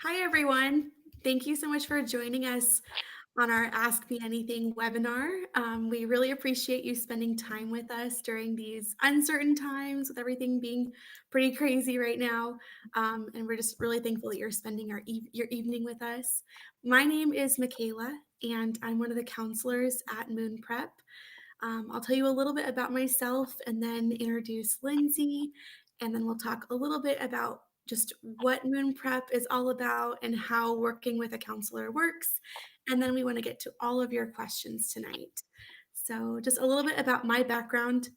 Hi, everyone. Thank you so much for joining us on our Ask Me Anything webinar. We really appreciate you spending time with us during these uncertain times with everything being pretty crazy right now. And we're just really thankful that you're spending your evening with us. My name is Michaela, and I'm one of the counselors at Moon Prep. I'll tell you a little bit about myself and then introduce Lindsay, and then we'll talk a little bit about just what Moon Prep is all about and how working with a counselor works. And then we want to get to all of your questions tonight. So, just a little bit about my background.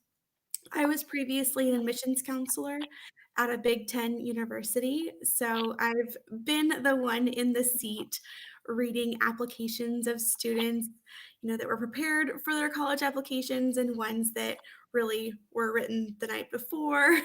I was previously an admissions counselor at a Big Ten university. So I've been the one in the seat reading applications of students, that were prepared for their college applications and ones that really were written the night before.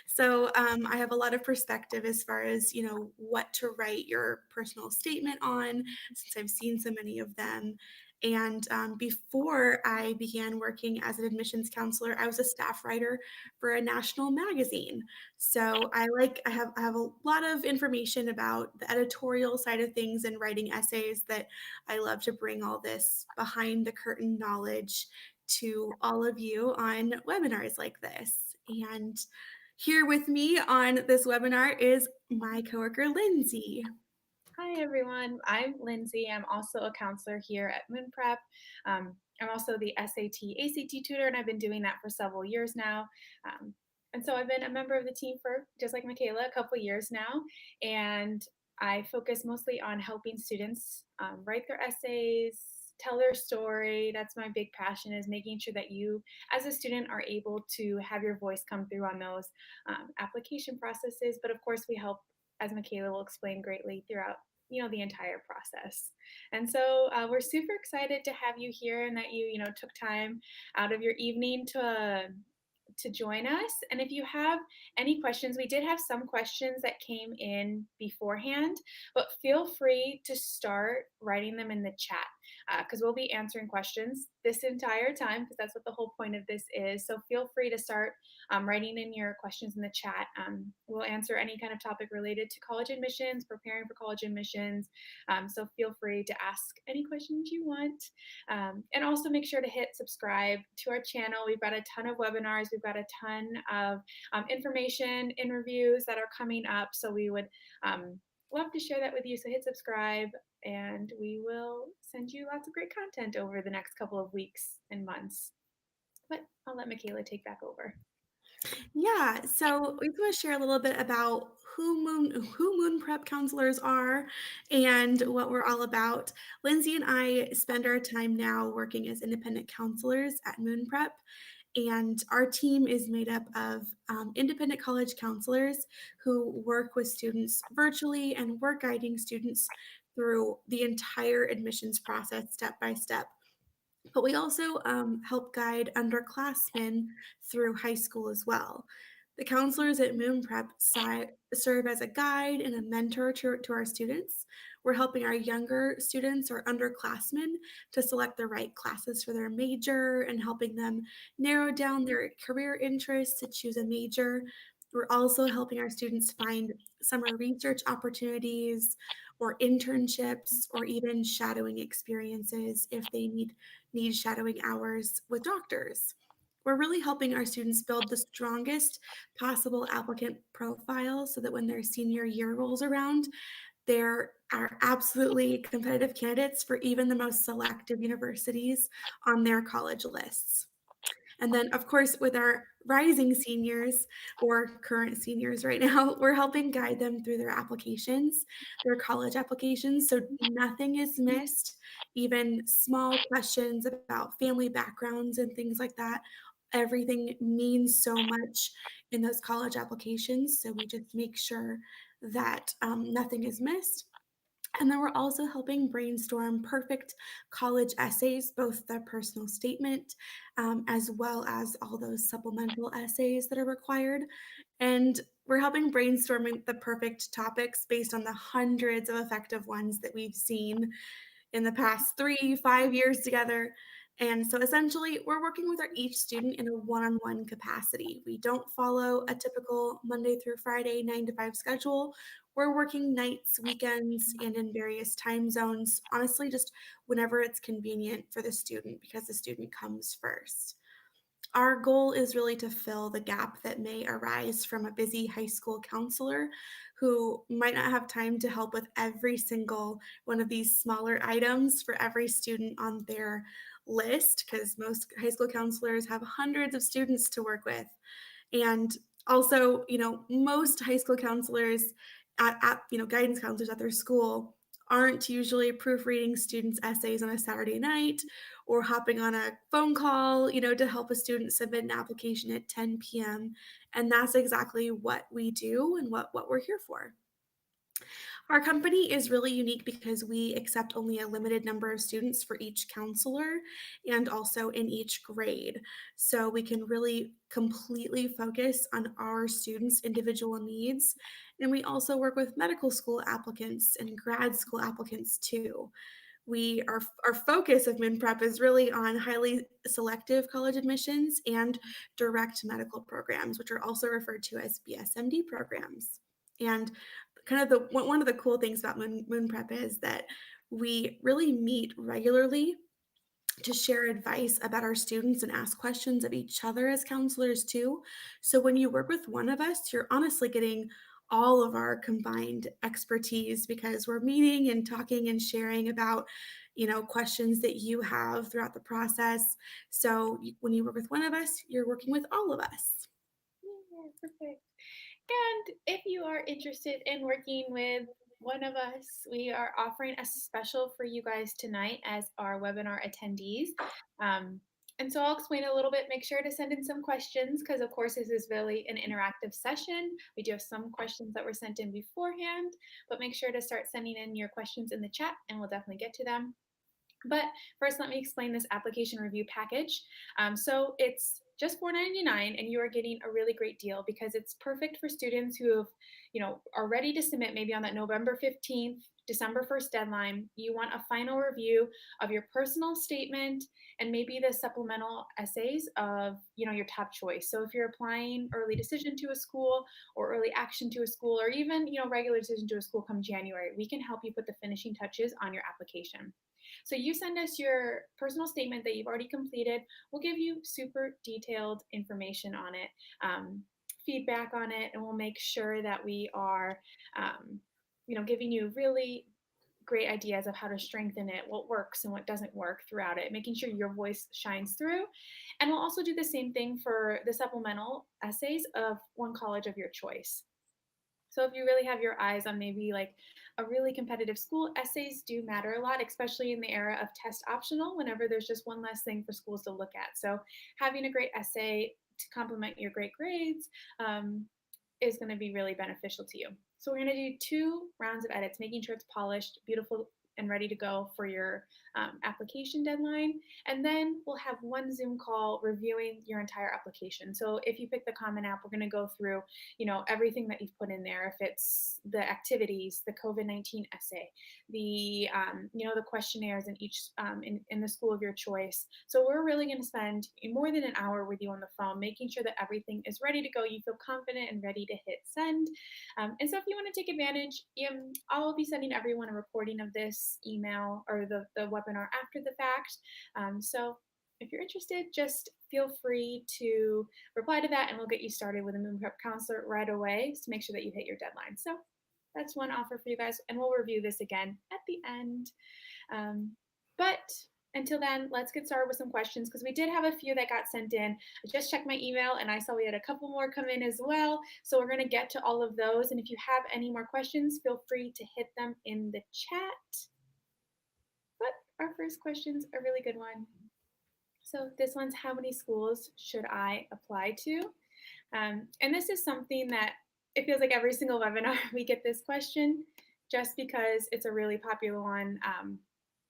So I have a lot of perspective as far as, what to write your personal statement on, since I've seen so many of them. And before I began working as an admissions counselor, I was a staff writer for a national magazine. So I have a lot of information about the editorial side of things and writing essays that I love to bring all this behind the curtain knowledge to all of you on webinars like this. And here with me on this webinar is my coworker Lindsay. Hi, everyone. I'm Lindsay. I'm also a counselor here at Moon Prep. I'm also the SAT, ACT tutor, and I've been doing that for several years now. And so I've been a member of the team for, just like Michaela, a couple years now. And I focus mostly on helping students write their essays, tell their story. That's my big passion, is making sure that you, as a student, are able to have your voice come through on those application processes. But of course, we help, as Michaela will explain greatly, throughout the entire process. And so we're super excited to have you here, and that you took time out of your evening to join us. And if you have any questions, we did have some questions that came in beforehand, but feel free to start writing them in the chat, because we'll be answering questions this entire time, because that's what the whole point of this is. So feel free to start writing in your questions in the chat. We'll answer any kind of topic related to college admissions, preparing for college admissions. So feel free to ask any questions you want. And also make sure to hit subscribe to our channel. We've got a ton of webinars. We've got a ton of information, interviews that are coming up. So we would love to share that with you. So hit subscribe, and we will send you lots of great content over the next couple of weeks and months. But I'll let Michaela take back over. Yeah, so we want to share a little bit about who Moon Prep counselors are and what we're all about. Lindsay and I spend our time now working as independent counselors at Moon Prep, and our team is made up of independent college counselors who work with students virtually and work guiding students through the entire admissions process step by step. But we also help guide underclassmen through high school as well. The counselors at Moon Prep serve as a guide and a mentor to our students. We're helping our younger students or underclassmen to select the right classes for their major and helping them narrow down their career interests to choose a major. We're also helping our students find summer research opportunities or internships or even shadowing experiences if they need shadowing hours with doctors. We're really helping our students build the strongest possible applicant profile so that when their senior year rolls around, there are absolutely competitive candidates for even the most selective universities on their college lists. And then, of course, with our rising seniors or current seniors right now, we're helping guide them through their applications, their college applications. So nothing is missed, even small questions about family backgrounds and things like that. Everything means so much in those college applications. So we just make sure that nothing is missed. And then we're also helping brainstorm perfect college essays, both the personal statement as well as all those supplemental essays that are required. And we're helping brainstorming the perfect topics based on the hundreds of effective ones that we've seen in the past 3, 5 years together. And so essentially, we're working with each student in a one on one capacity. We don't follow a typical Monday through Friday 9 to 5 schedule. we're working nights, weekends, and in various time zones, honestly, just whenever it's convenient for the student because the student comes first. Our goal is really to fill the gap that may arise from a busy high school counselor who might not have time to help with every single one of these smaller items for every student on their list, because most high school counselors have hundreds of students to work with. And also, most high school counselors guidance counselors at their school aren't usually proofreading students' essays on a Saturday night or hopping on a phone call, to help a student submit an application at 10 p.m. And that's exactly what we do and what we're here for. Our company is really unique because we accept only a limited number of students for each counselor and also in each grade. So we can really completely focus on our students' individual needs. And we also work with medical school applicants and grad school applicants too. Our focus of MinPrep is really on highly selective college admissions and direct medical programs, which are also referred to as BSMD programs. And kind of one of the cool things about MinPrep is that we really meet regularly to share advice about our students and ask questions of each other as counselors too. So when you work with one of us, you're honestly getting all of our combined expertise because we're meeting and talking and sharing about, questions that you have throughout the process. So when you work with one of us, you're working with all of us. Yeah, perfect. And if you are interested in working with one of us, we are offering a special for you guys tonight as our webinar attendees. Um, and so I'll explain a little bit. Make sure to send in some questions because, of course, this is really an interactive session. We do have some questions that were sent in beforehand, but make sure to start sending in your questions in the chat and we'll definitely get to them. But first, let me explain this application review package. So it's just $4.99, and you are getting a really great deal because it's perfect for students who have, are ready to submit maybe on that November 15th, December 1st deadline. You want a final review of your personal statement and maybe the supplemental essays of, your top choice. So if you're applying early decision to a school or early action to a school, or even, regular decision to a school come January, we can help you put the finishing touches on your application. So you send us your personal statement that you've already completed. We'll give you super detailed information on it, feedback on it, and we'll make sure that we are, giving you really great ideas of how to strengthen it, what works and what doesn't work throughout it, making sure your voice shines through. And we'll also do the same thing for the supplemental essays of one college of your choice. So if you really have your eyes on maybe like a really competitive school, essays do matter a lot, especially in the era of test optional, whenever there's just one less thing for schools to look at. So having a great essay to complement your great grades is going to be really beneficial to you. So we're going to do 2 rounds of edits, making sure it's polished, beautiful, and ready to go for your application deadline. And then we'll have one Zoom call reviewing your entire application. So if you pick the Common App, we're going to go through, everything that you've put in there. If it's the activities, the COVID-19 essay, the, the questionnaires in each in the school of your choice. So we're really going to spend more than an hour with you on the phone, making sure that everything is ready to go. You feel confident and ready to hit send. And so if you want to take advantage, I'll be sending everyone a recording of this email or the webinar after the fact. So if you're interested, just feel free to reply to that and we'll get you started with a MoonPrep counselor right away to make sure that you hit your deadline. So that's one offer for you guys, and we'll review this again at the end. But until then, let's get started with some questions because we did have a few that got sent in. I just checked my email and I saw we had a couple more come in as well. So we're going to get to all of those. And if you have any more questions, feel free to hit them in the chat. But our first question's a really good one. So this one's, how many schools should I apply to? And this is something that it feels like every single webinar we get this question just because it's a really popular one.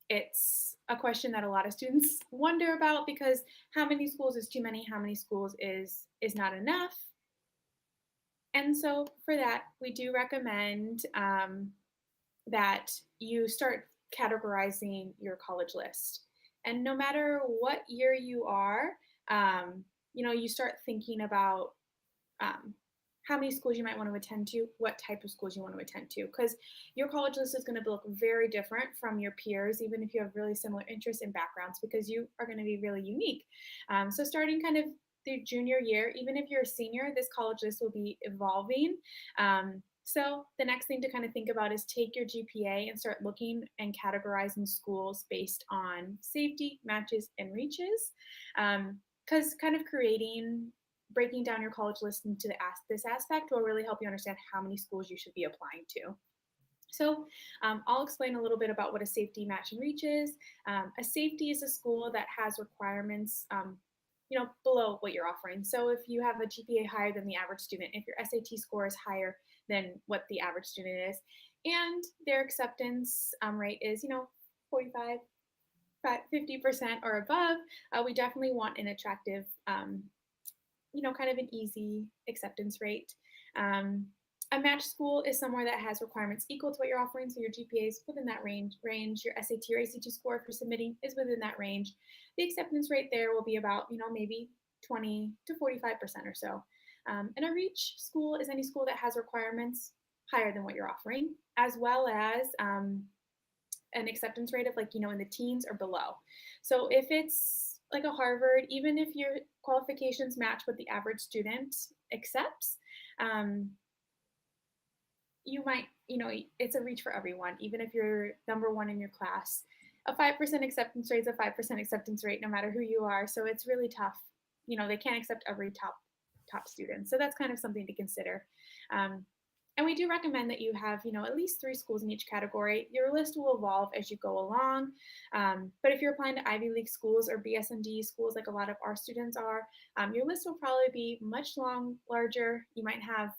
It's a question that a lot of students wonder about because how many schools is too many? How many schools is not enough? And so for that, we do recommend that you start categorizing your college list. And no matter what year you are, you start thinking about um, how many schools you might want to attend to, what type of schools you want to attend to, because your college list is going to look very different from your peers, even if you have really similar interests and backgrounds, because you are going to be really unique. So starting kind of the junior year, even if you're a senior, this college list will be evolving. So the next thing to kind of think about is take your GPA and start looking and categorizing schools based on safety, matches, and reaches. Because kind of breaking down your college list into this aspect will really help you understand how many schools you should be applying to. So I'll explain a little bit about what a safety match and reach is. A safety is a school that has requirements, below what you're offering. So if you have a GPA higher than the average student, if your SAT score is higher than what the average student is, and their acceptance rate is, 45, 50% or above, we definitely want an attractive, kind of an easy acceptance rate. Um, a match school is somewhere that has requirements equal to what you're offering, so your GPA is within that range. Your SAT or ACT score, if you're submitting, is within that range. The acceptance rate there will be about, maybe 20 to 45% or so. And a reach school is any school that has requirements higher than what you're offering, as well as an acceptance rate of like, in the teens or below. So if it's like a Harvard, even if your qualifications match what the average student accepts, um, you might, it's a reach for everyone, even if you're number one in your class. A 5% acceptance rate is a 5% acceptance rate no matter who you are. So it's really tough. They can't accept every top student. So that's kind of something to consider. Um, and we do recommend that you have, at least 3 schools in each category. Your list will evolve as you go along. But if you're applying to Ivy League schools or BSND schools, like a lot of our students are, your list will probably be much larger. You might have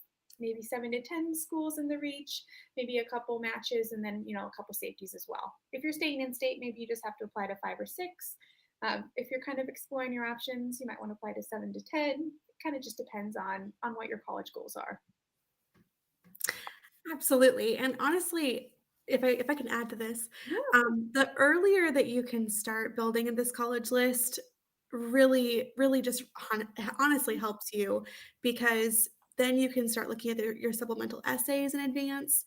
maybe 7 to 10 schools in the reach, maybe a couple matches, and then, a couple safeties as well. If you're staying in state, maybe you just have to apply to 5 or 6. If you're kind of exploring your options, you might want to apply to 7 to 10. It kind of just depends on what your college goals are. Absolutely, and honestly, if I can add to this, Yeah, of course. the earlier that you can start building this college list really just honestly helps you because then you can start looking at your supplemental essays in advance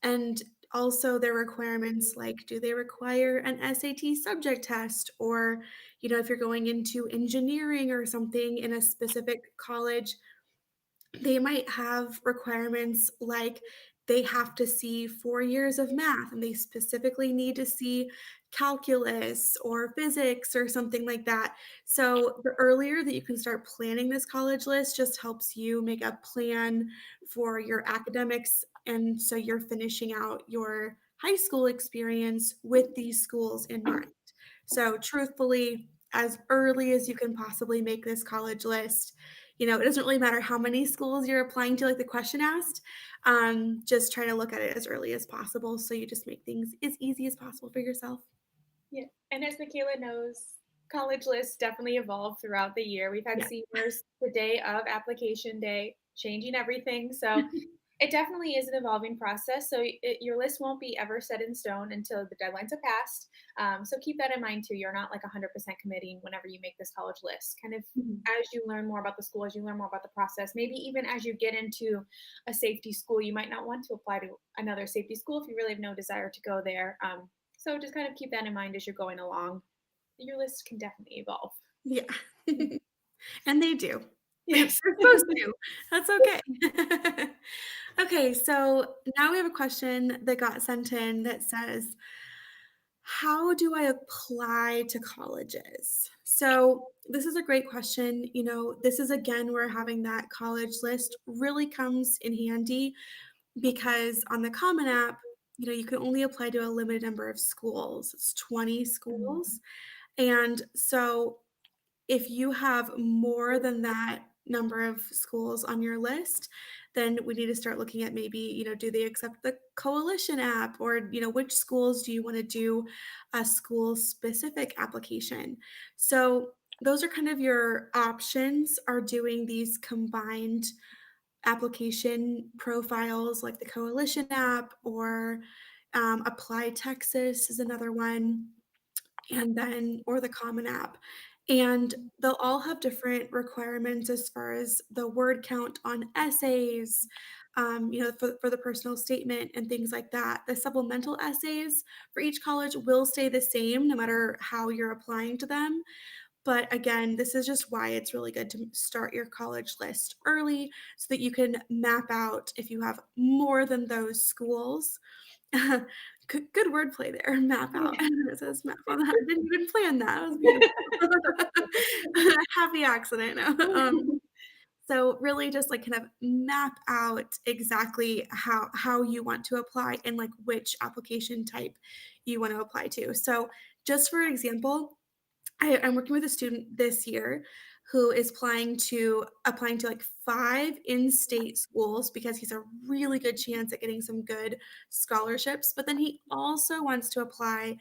and also their requirements, like, do they require an SAT subject test? Or, if you're going into engineering or something in a specific college, they might have requirements like they have to see 4 years of math, and they specifically need to see calculus or physics or something like that. So, the earlier that you can start planning this college list just helps you make a plan for your academics, and so you're finishing out your high school experience with these schools in mind. So, truthfully, as early as you can possibly make this college list, it doesn't really matter how many schools you're applying to, like the question asked. Just try to look at it as early as possible so you just make things as easy as possible for yourself. Yeah. And as Michaela knows, college lists definitely evolve throughout the year. We've had Yeah. seniors the day of application day changing everything. So it definitely is an evolving process. So your list won't be ever set in stone until the deadlines have passed. So keep that in mind too. You're not like 100% committing whenever you make this college list. Kind of Mhm. as you learn more about the school, as you learn more about the process, maybe even as you get into a safety school, you might not want to apply to another safety school if you really have no desire to go there. So just kind of keep that in mind as you're going along. Your list can definitely evolve. Yeah. Yeah. And they do. They're Yes. supposed to. That's okay. Okay, so now we have a question that got sent in that says, how do I apply to colleges? So, this is a great question. This is again where having that college list really comes in handy because on the Common App, you can only apply to a limited number of schools. It's 20 schools. And so if you have more than that number of schools on your list, then we need to start looking at maybe, do they accept the coalition app or, which schools do you want to do a school specific application? So those are kind of your options are doing these combined application profiles like the coalition app or Apply Texas is another one and then or the Common App. And they'll all have different requirements as far as the word count on essays, for the personal statement and things like that. The supplemental essays for each college will stay the same no matter how you're applying to them. But again, this is just why it's really good to start your college list early so that you can map out if you have more than those schools. Good wordplay there, map out. Yeah. It says map on that. I didn't even plan that. That was beautiful. Happy accident. So really just like kind of map out exactly how you want to apply and like which application type you want to apply to. So just for example, I'm working with a student this year who is applying to like 5 in-state schools because he's a really good chance at getting some good scholarships, but then he also wants to apply,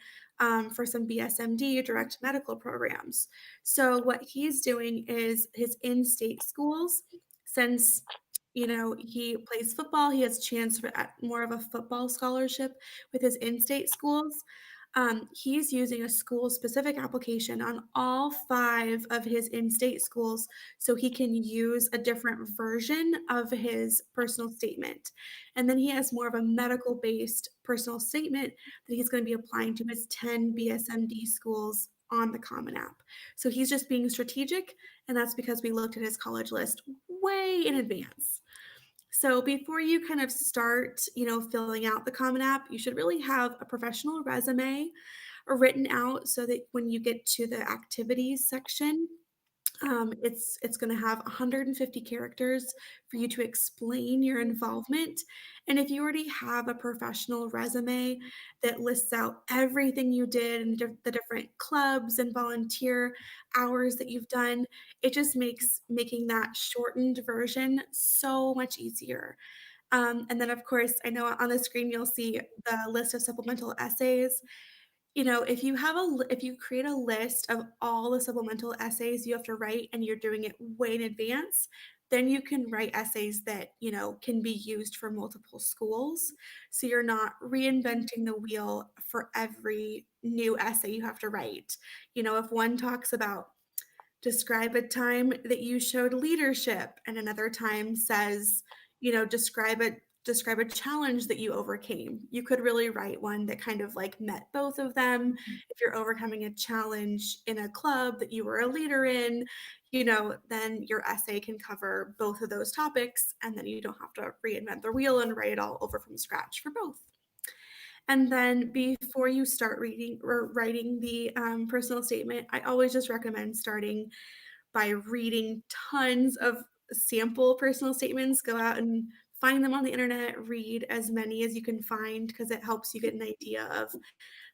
for some BSMD, direct medical programs. So what he's doing is his in-state schools, since, he plays football, he has a chance for at more of a football scholarship with his in-state schools. He's using a school-specific application on all 5 of his in-state schools so he can use a different version of his personal statement. And then he has more of a medical-based personal statement that he's gonna be applying to his 10 BSMD schools on the Common App. So he's just being strategic, and that's because we looked at his college list way in advance. So before you kind of start, filling out the Common App, you should really have a professional resume written out so that when you get to the activities section, it's going to have 150 characters for you to explain your involvement. And if you already have a professional resume that lists out everything you did and the different clubs and volunteer hours that you've done, it just makes making that shortened version so much easier. And then, of course, I know on the screen you'll see the list of supplemental essays. If you create a list of all the supplemental essays you have to write and you're doing it way in advance, then you can write essays that, can be used for multiple schools. So you're not reinventing the wheel for every new essay you have to write. If one talks about describe a time that you showed leadership, and another time says, describe a challenge that you overcame. You could really write one that kind of like met both of them. If you're overcoming a challenge in a club that you were a leader in, then your essay can cover both of those topics, and then you don't have to reinvent the wheel and write it all over from scratch for both. And then before you start reading or writing the personal statement, I always just recommend starting by reading tons of sample personal statements. Go out and find them on the internet, read as many as you can find because it helps you get an idea of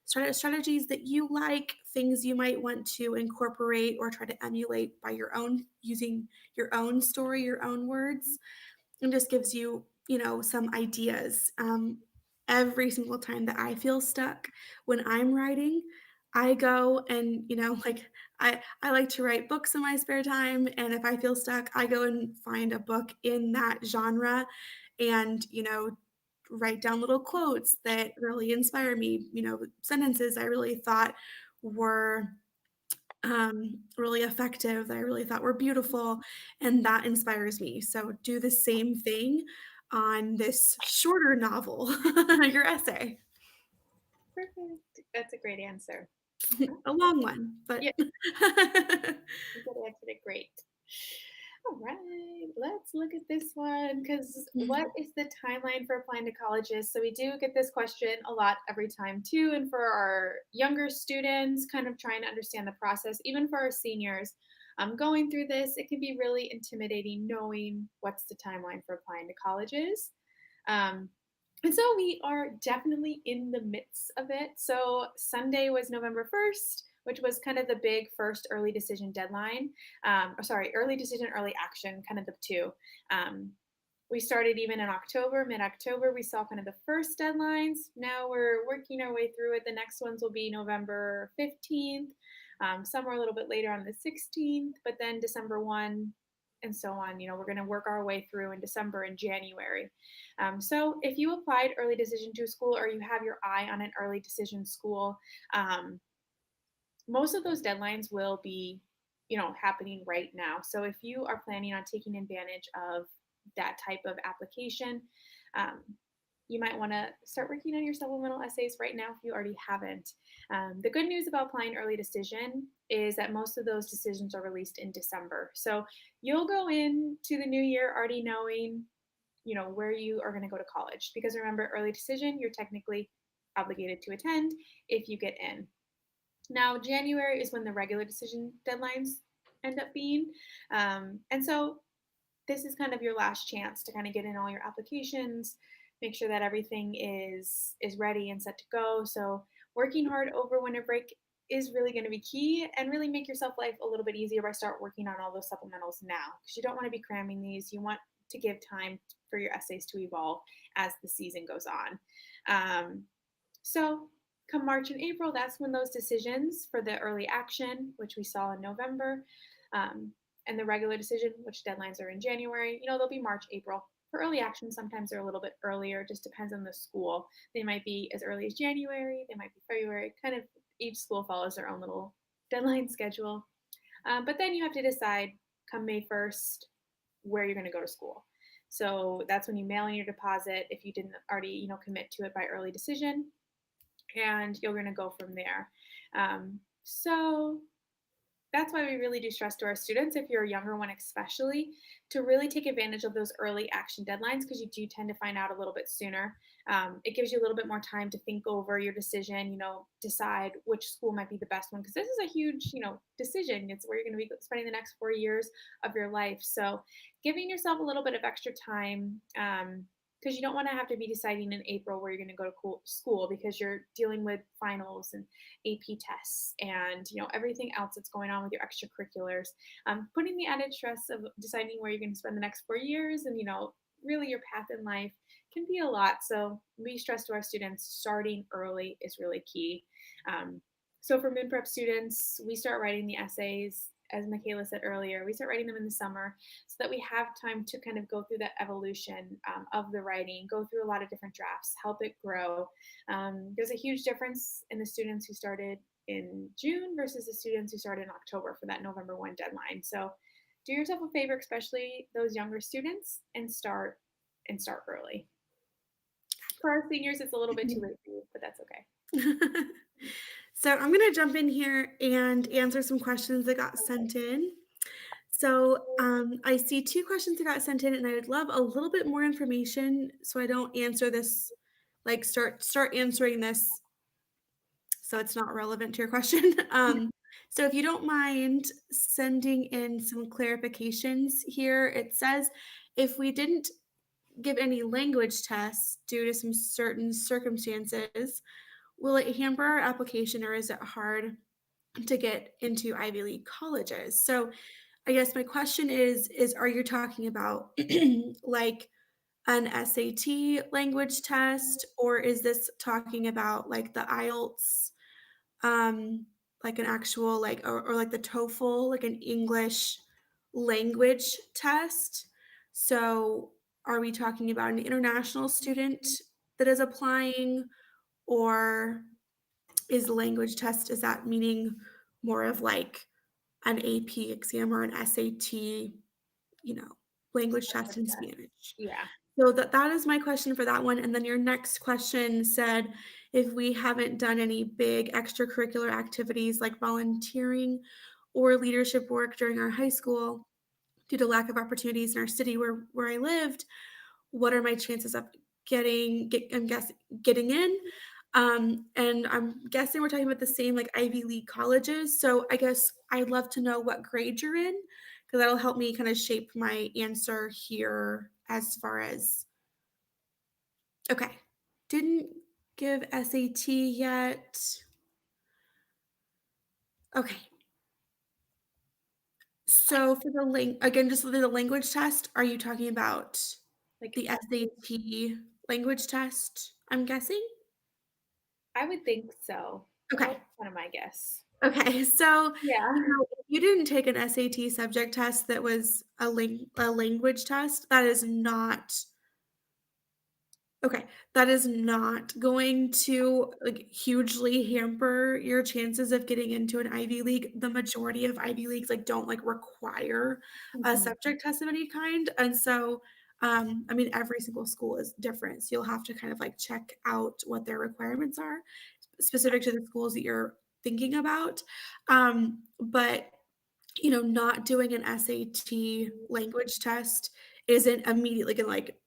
strategies that you like, things you might want to incorporate or try to emulate by your own using your own story, your own words, and just gives you, some ideas. Every single time that I feel stuck when I'm writing, I go and, like I like to write books in my spare time. And if I feel stuck, I go and find a book in that genre and, write down little quotes that really inspire me, sentences I really thought were really effective, that I really thought were beautiful, and that inspires me. So do the same thing on this shorter novel, your essay. Perfect. That's a great answer. A long one, but Yeah, you could have answered it great. All right, let's look at this one because what is the timeline for applying to colleges? So we do get this question a lot every time too, and for our younger students, kind of trying to understand the process, even for our seniors, going through this, it can be really intimidating knowing what's the timeline for applying to colleges. Um, and so we are definitely in the midst of it. So Sunday was November 1st, which was kind of the big first early decision deadline. Or sorry, early decision, early action, kind of the two. Um, we started even in October, mid October, we saw kind of the first deadlines. Now we're working our way through it. The next ones will be November 15th, some are a little bit later on the 16th, but then December 1, and so on. We're going to work our way through in December and January. So if you applied early decision to a school or you have your eye on an early decision school, um, most of those deadlines will be happening right now. So if you are planning on taking advantage of that type of application, um, you might want to start working on your supplemental essays right now if you already haven't. The good news about applying early decision is that most of those decisions are released in December. So you'll go into the new year already knowing, where you are going to go to college. Because remember, early decision, you're technically obligated to attend if you get in. Now, January is when the regular decision deadlines end up being. And so this is kind of your last chance to kind of get in all your applications, make sure that everything is ready and set to go. So working hard over winter break is really going to be key, and really make yourself life a little bit easier by start working on all those supplementals now, because you don't want to be cramming these. You want to give time for your essays to evolve as the season goes on. Um, so come March and April, that's when those decisions for the early action, which we saw in November, um, and the regular decision, which deadlines are in January, they'll be March, April. For early action, sometimes they're a little bit earlier, just depends on the school. They might be as early as January, they might be February, kind of each school follows their own little deadline schedule. But then you have to decide come May 1st where you're going to go to school. So that's when you mail in your deposit if you didn't already, commit to it by early decision, and you're going to go from there. So that's why we really do stress to our students, if you're a younger one especially, to really take advantage of those early action deadlines, because you do tend to find out a little bit sooner. It gives you a little bit more time to think over your decision, decide which school might be the best one, because this is a huge, decision. It's where you're going to be spending the next 4 years of your life. So giving yourself a little bit of extra time, because you don't want to have to be deciding in April where you're going to go to school, because you're dealing with finals and AP tests and everything else that's going on with your extracurriculars. Putting the added stress of deciding where you're going to spend the next 4 years, and really your path in life can be a lot. So we stress to our students starting early is really key. So for Moon Prep students, we start writing the essays, as Michaela said earlier, we start writing them in the summer so that we have time to kind of go through that evolution of the writing, go through a lot of different drafts, help it grow. There's a huge difference in the students who started in June versus the students who started in October for that November 1 deadline. So do yourself a favor, especially those younger students, and start early. For our seniors, it's a little bit too late for you, but that's okay. So I'm going to jump in here and answer some questions that got sent in. So I see two questions that got sent in, and I would love a little bit more information so I don't answer this, like start answering this so it's not relevant to your question. So if you don't mind sending in some clarifications here, it says if we didn't give any language tests due to some certain circumstances, will it hamper our application or is it hard to get into Ivy League colleges? So I guess my question is are you talking about like an SAT language test, or is this talking about like the IELTS, um, like an actual like or like the TOEFL, like an English language test? So are we talking about an international student that is applying, or is the language test, is that meaning more of like an AP exam or an SAT, you know, language test in Spanish? Yeah. So that is my question for that one. And then your next question said if we haven't done any big extracurricular activities like volunteering or leadership work during our high school due to lack of opportunities in our city where I lived, what are my chances of getting in? And I'm guessing we're talking about the same like Ivy League colleges. So I guess I'd love to know what grade you're in, because that'll help me kind of shape my answer here as far as okay. Didn't give SAT yet. Okay. So for the again, just for the language test, are you talking about Like, the SAT language test, I'm guessing? I would think so. That was Okay. kind of my guess. Okay. So, Yeah. if you didn't take an SAT subject test that was a language test, that is not Okay, that is not going to, like, hugely hamper your chances of getting into an Ivy League. The majority of Ivy Leagues, like, don't, like, require a Mhm. subject test of any kind, and so, I mean, every single school is different, so you'll have to kind of, like, check out what their requirements are specific to the schools that you're thinking about, but not doing an SAT language test isn't immediately gonna, like,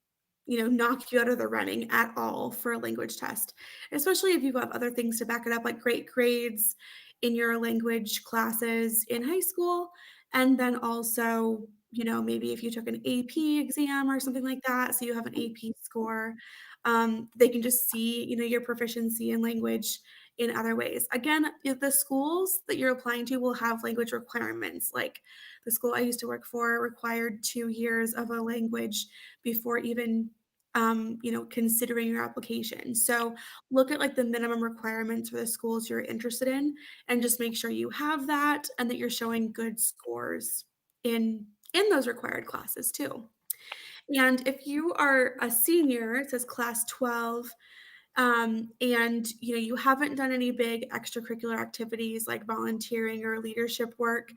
knock you out of the running at all for a language test, especially if you have other things to back it up, like great grades in your language classes in high school, and then also, maybe if you took an AP exam or something like that, so you have an AP score, they can just see, your proficiency in language in other ways. Again, if the schools that you're applying to will have language requirements, like the school I used to work for required 2 years of a language before even considering your application. So look at like the minimum requirements for the schools you're interested in and just make sure you have that and that you're showing good scores in those required classes too. And if you are a senior, it says class 12, and you haven't done any big extracurricular activities like volunteering or leadership work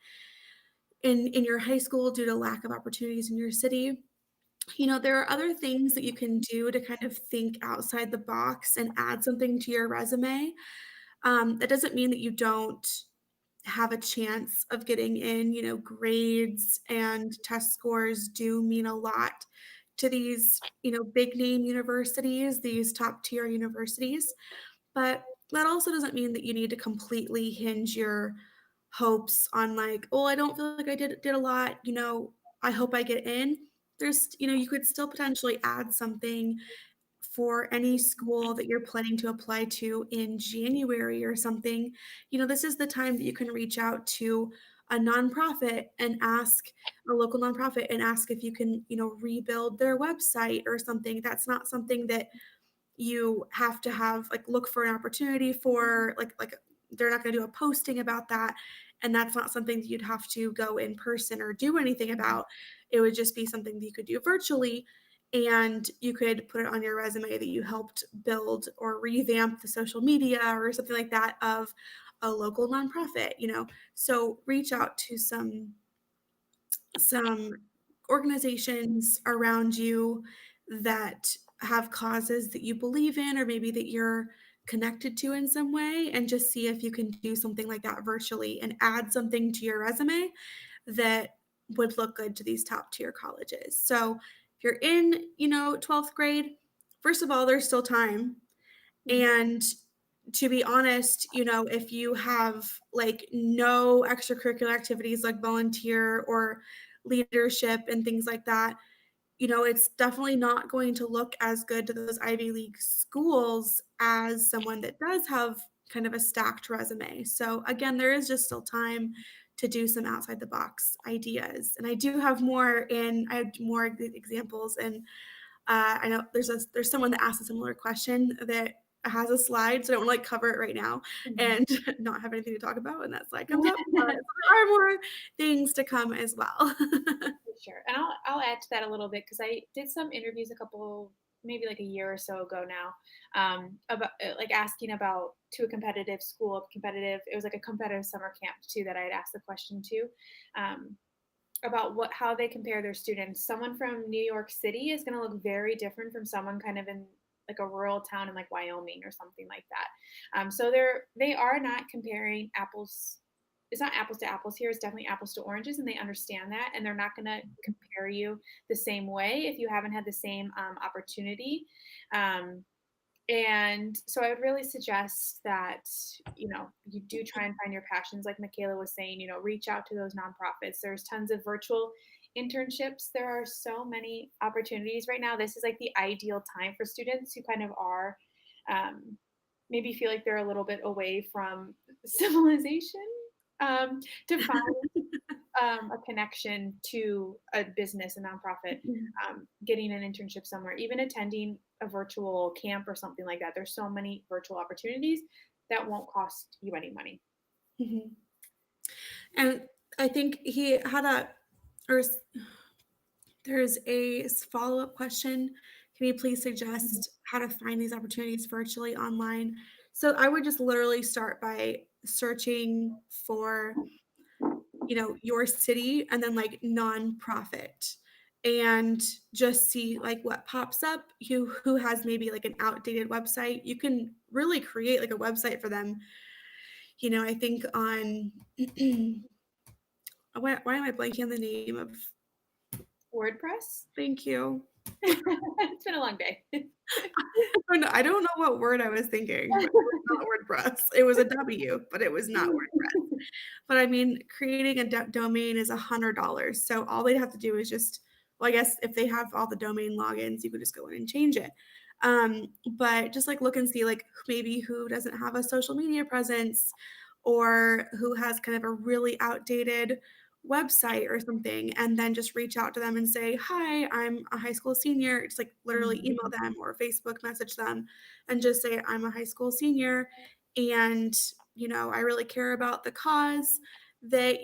in your high school due to lack of opportunities in your city, there are other things that you can do to kind of think outside the box and add something to your resume. That doesn't mean that you don't have a chance of getting in. Grades and test scores do mean a lot to these, big name universities, these top tier universities. But that also doesn't mean that you need to completely hinge your hopes on like, "Oh, I don't feel like I did a lot, I hope I get in." You could still potentially add something for any school that you're planning to apply to in January or something. This is the time that you can reach out to a nonprofit and ask a local nonprofit and ask if you can, rebuild their website or something. That's not something that you have to have like look for an opportunity for like they're not going to do a posting about that, and that's not something that you'd have to go in person or do anything about. It would just be something that you could do virtually, and you could put it on your resume that you helped build or revamp the social media or something like that of a local nonprofit. So reach out to some organizations around you that have causes that you believe in or maybe that you're connected to in some way, and just see if you can do something like that virtually and add something to your resume that would look good to these top tier colleges. So if you're in, 12th grade, first of all, there's still time. Mhm. And to be honest, if you have like no extracurricular activities like volunteer or leadership and things like that, it's definitely not going to look as good to those Ivy League schools as someone that does have kind of a stacked resume. So again, there is just still time to do some outside the box ideas. And I have more examples, and I know there's someone that asked a similar question that has a slide, so I don't wanna, like, cover it right now Mhm. and not have anything to talk about when that slide comes up, but there are more things to come as well. For sure, and I'll add to that a little bit because I did some interviews a couple, maybe like a year or so ago now, about like asking about to a competitive school, competitive. It was like a competitive summer camp too that I had asked the question to, um, about what how they compare their students. Someone from New York City is going to look very different from someone kind of in like a rural town in like Wyoming or something like that. So they are not comparing apples. It's not apples to apples here. It's definitely apples to oranges, and they understand that, and they're not going to compare you the same way if you haven't had the same opportunity. Um, and so I would really suggest that, you do try and find your passions. Like Michaela was saying, reach out to those nonprofits. There's tons of virtual internships. There are so many opportunities right now. This is like the ideal time for students who kind of are um, maybe feel like they're a little bit away from civilization, um, to find a connection to a business, a nonprofit, getting an internship somewhere, even attending a virtual camp or something like that. There's so many virtual opportunities that won't cost you any money. Mhm. And I think he had a or s there's a follow-up question he can you please Mhm. suggest how to find these opportunities virtually online? So I would just literally start by searching for, your city and then like nonprofit and just see like what pops up, who has maybe like an outdated website. You can really create like a website for them. I think on why am I blanking on the name of WordPress? thank you. It's been a long day. I don't know what word I was thinking, but it was not WordPress. It was a W, but it was not WordPress. But I mean, creating a domain is $100. So all they'd have to do is just, well, I guess if they have all the domain logins, you could just go in and change it. But just like look and see like maybe who doesn't have a social media presence or who has kind of a really outdated website or something, and then just reach out to them and say, "Hi, I'm a high school senior." Just like literally Mhm. email them or Facebook message them and just say, "I'm a high school senior and, I really care about the cause that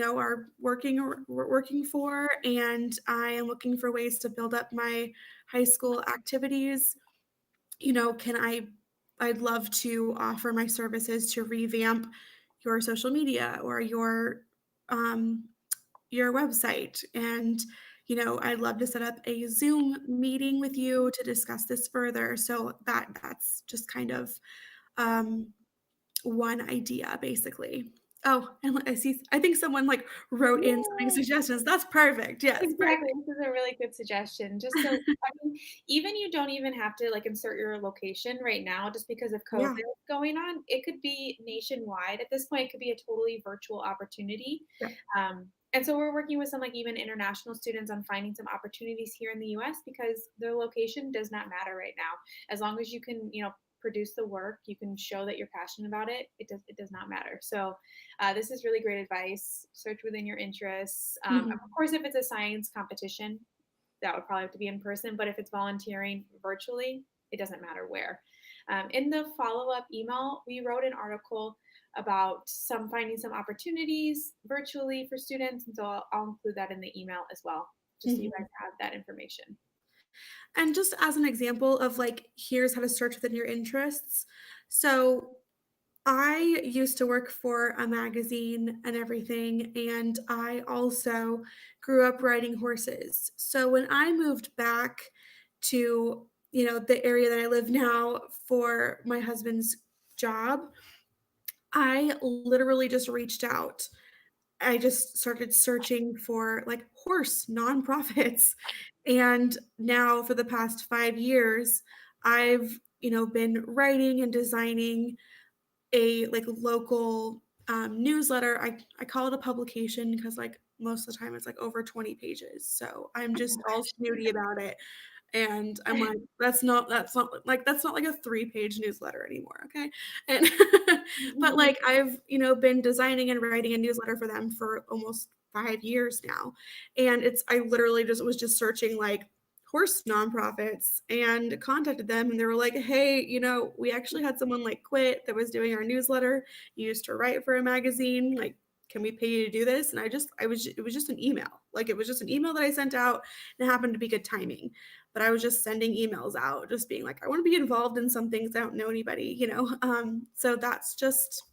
are working for, and I am looking for ways to build up my high school activities. Can I'd love to offer my services to revamp your social media or um your website, and I'd love to set up a Zoom meeting with you to discuss this further." So that's just kind of um one idea, basically. Oh, and I think someone, like, wrote in something Yeah. suggestions. That's perfect. Yes, Exactly, perfect. this is a really good suggestion, just so I mean, even you don't even have to, like, insert your location right now just because of COVID Yeah. going on. It could be nationwide at this point, it could be a totally virtual opportunity, Yep. and so we're working with some, like, even international students on finding some opportunities here in the US because their location does not matter right now. As long as you can, produce the work, you can show that you're passionate about it, it does not matter. So, this is really great advice. Search within your interests. Of Mhm. course, if it's a science competition, that would probably have to be in person. But if it's volunteering virtually, it doesn't matter where. In the follow up email, we wrote an article about finding some opportunities virtually for students. And so I'll include that in the email as well, just so you guys Mhm. have that information. And just as an example of, like, here's how to search within your interests. So, I used to work for a magazine and everything, and I also grew up riding horses. So, when I moved back to, the area that I live now for my husband's job, I literally just reached out. I just started searching for, like, horse nonprofits, and now for the past 5 years, I've, been writing and designing a, like, local, newsletter. I call it a publication because, like, most of the time it's, like, over 20 pages, so I'm Oh just all my snooty about it. And I'm like, that's not like a three-page newsletter anymore, okay? And but, gosh. like, I've, been designing and writing a newsletter for them for almost 5 years now, and I literally was just searching, like, horse nonprofits and contacted them, and they were like, "Hey, we actually had someone, like, quit that was doing our newsletter. You used to write for a magazine, like, can we pay you to do this?" And it was just an email. Like, it was just an email that I sent out, and it happened to be good timing. But I was just sending emails out, just being like, "I wanna be involved in some things. I don't know anybody," you know? So that's just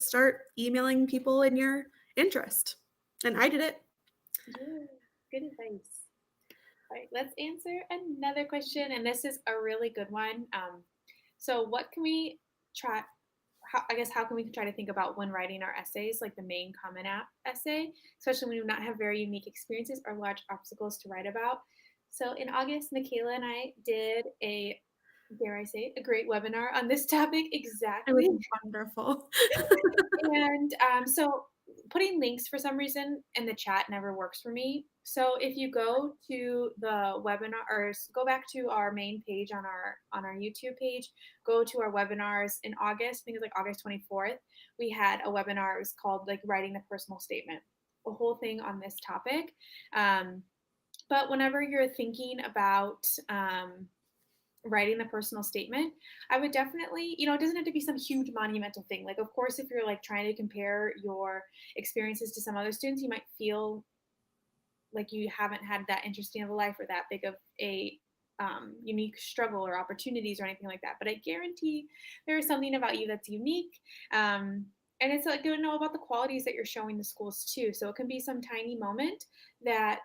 start emailing people in your interest, and I did it. Yeah, good advice. All right, let's answer another question, and this is a really good one. So, what can we try? I guess how can we try to think about when writing our essays, like the main common app essay, especially when we do not have very unique experiences or large obstacles to write about? So, in August, Michaela and I did dare I say, a great webinar on this topic It was exactly. wonderful. And so putting links for some reason in the chat never works for me. So if you go to the webinar or go back to our main page on our YouTube page, go to our webinars in August, I think it's like August 24th, we had a webinar. It was called like writing the personal statement, a whole thing on this topic. Um, but whenever you're thinking about writing the personal statement, I would definitely, it doesn't have to be some huge monumental thing. Like, of course, if you're like trying to compare your experiences to some other students, you might feel like you haven't had that interesting of a life or that big of a unique struggle or opportunities or anything like that. But I guarantee there is something about you that's unique. Um, and it's like good to know about the qualities that you're showing the schools too. So it can be some tiny moment that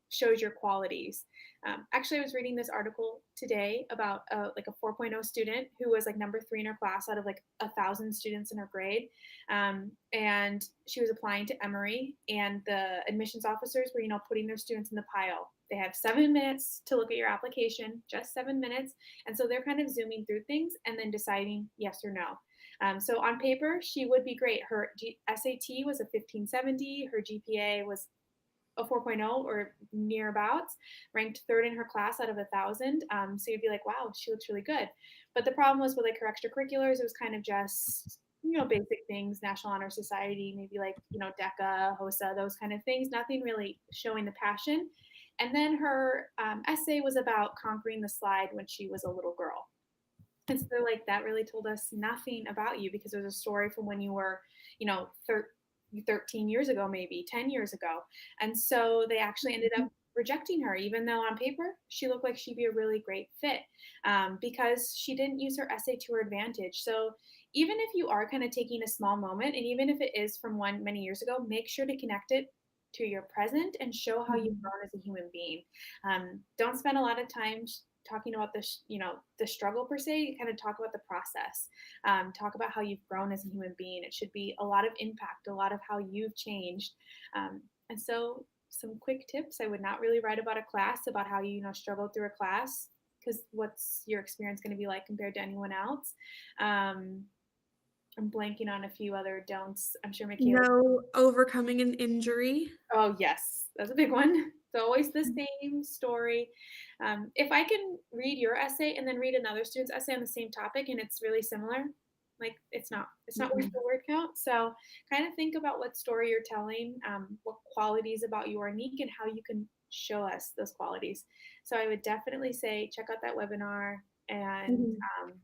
shows your qualities. Actually, I was reading this article today about like a 4.0 student who was like number three in her class out of like 1,000 students in her grade, and she was applying to Emory, and the admissions officers were, putting their students in the pile. They have 7 minutes to look at your application, just 7 minutes, and so they're kind of zooming through things and then deciding yes or no. So on paper, she would be great. Her SAT was a 1570. Her GPA was a 4.0 or nearabouts, ranked third in her class out of 1,000. So you'd be like, wow, she looks really good. But the problem was with like her extracurriculars, it was kind of just basic things, National Honor Society, maybe like DECA, HOSA, those kind of things. Nothing really showing the passion. And then her essay was about conquering the slide when she was a little girl. And so they're like, that really told us nothing about you because it was a story from when you were, you know, 13 years ago, maybe 10 years ago. And so they actually ended up rejecting her, even though on paper she looked like she'd be a really great fit, because she didn't use her essay to her advantage. So even if you are kind of taking a small moment, and even if it is from one many years ago, make sure to connect it to your present and show how you've grown as a human being. Don't spend a lot of time talking about the struggle per se. Kind of talk about the process. Talk about how you've grown as a human being. It should be a lot of impact, a lot of how you've changed. And so some quick tips. I would not really write about a class, about how struggled through a class, because what's your experience going to be like compared to anyone else? I'm blanking on a few other don'ts. I'm sure Michaela. No overcoming an injury. Oh, yes, that's a big one. It's always the same story. If I can read your essay and then read another student's essay on the same topic and it's really similar, like it's not worth Mhm. the word count. So kind of think about what story you're telling, what qualities about you are unique, and how you can show us those qualities. So I would definitely say check out that webinar, and Mhm.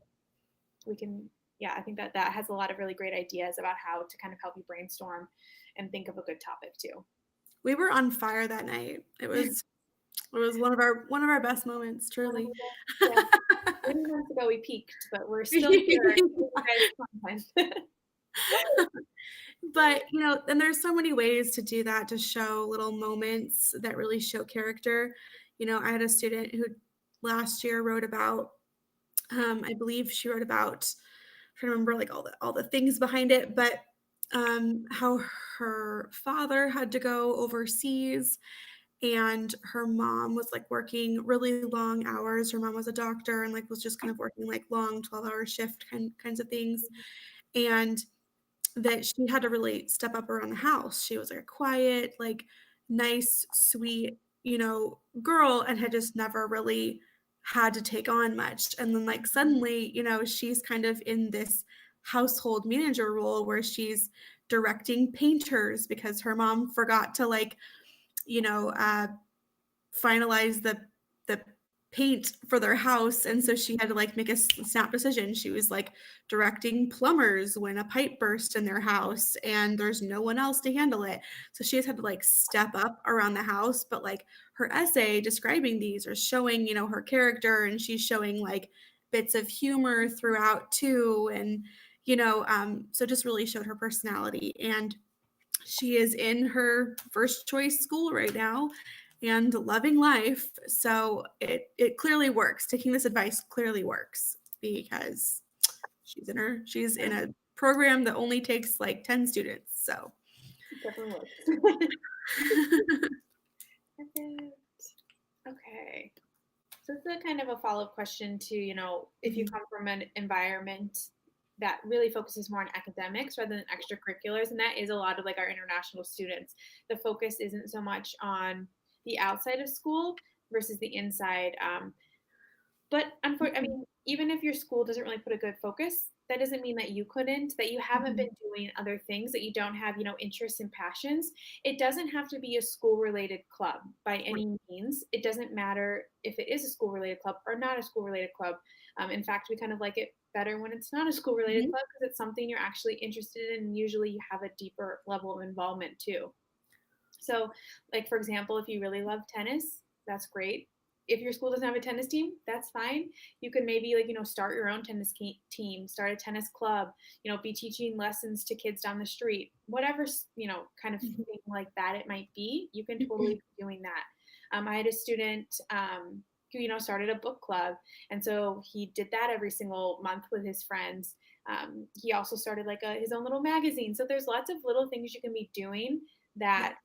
we can. Yeah, I think that has a lot of really great ideas about how to kind of help you brainstorm and think of a good topic too. We were on fire that night. It was one of our best moments, One of truly. the best, yeah. 3 months ago we peaked, but we're still here giving you guys content. But, and there's so many ways to do that, to show little moments that really show character. I had a student who last year wrote about, I believe she wrote about, I'm trying to remember like all the things behind it, but how her father had to go overseas and her mom was like working really long hours. Her mom was a doctor and like was just kind of working like long 12-hour shift kinds of things. And that she had to really step up around the house. She was like a quiet, like nice, sweet, girl and had just never really had to take on much. And then like suddenly, she's kind of in this household manager role where she's directing painters because her mom forgot to like, you know, uh finalize the paint for their house, and so she had to like make a snap decision. She was like directing plumbers when a pipe burst in their house and there's no one else to handle it, so she has had to like step up around the house. But like her essay describing these are showing her character, and she's showing like bits of humor throughout too, and so just really showed her personality. And she is in her first choice school right now and loving life. So it clearly works. Taking this advice clearly works because she's in a program that only takes like 10 students. So Definitely works. Perfect. Okay. So it's a kind of a follow-up question to, if you Mhm. come from an environment that really focuses more on academics rather than extracurriculars, and that is a lot of like our international students. The focus isn't so much on the outside of school versus the inside. But I Mhm. mean, even if your school doesn't really put a good focus, that doesn't mean that you couldn't, that you haven't Mhm. been doing other things, that you don't have, interests and passions. It doesn't have to be a school-related club by Right. any means. It doesn't matter if it is a school-related club or not a school-related club. In fact, we kind of like it better when it's not a school-related Mhm. club because it's something you're actually interested in, and usually you have a deeper level of involvement too. So, like for example, if you really love tennis, that's great. if your school doesn't have a tennis team, that's fine. You can maybe start your own team, start a tennis club, be teaching lessons to kids down the street, whatever, kind of Mhm. thing like that it might be, you can totally Mhm. be doing that. I had a student who, started a book club. And so he did that every single month with his friends. He also started like his own little magazine. So there's lots of little things you can be doing Yeah. that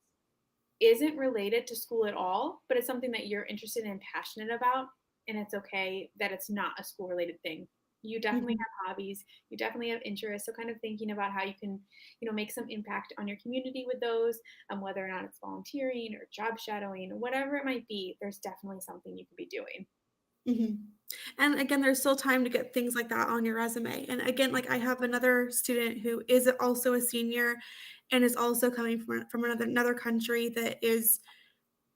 isn't related to school at all, but it's something that you're interested and passionate about, and it's okay that it's not a school related thing. You definitely Mhm. have hobbies, you definitely have interests, so kind of thinking about how you can, make some impact on your community with those, whether or not it's volunteering or job shadowing, whatever it might be, there's definitely something you could be doing. Mhm. And again, there's still time to get things like that on your resume. And again, like I have another student who is also a senior and is also coming from another country that is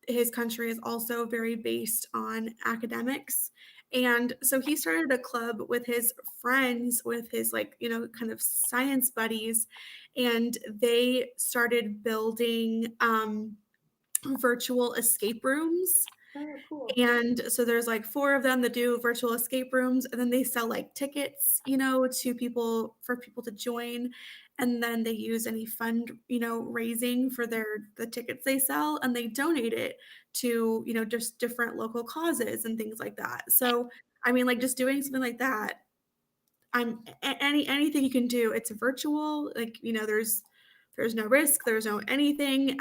his country is also very based on academics. And so he started a club with his friends, with his like, kind of science buddies, and they started building virtual escape rooms. Oh, cool. And so there's like 4 of them that do virtual escape rooms, and then they sell, like, tickets, to people for people to join, and then they use any fund, raising for the tickets they sell, and they donate it to, just different local causes and things like that. So, I mean, like, just doing something like that, anything you can do, it's virtual, like, there's no risk, there's no anything,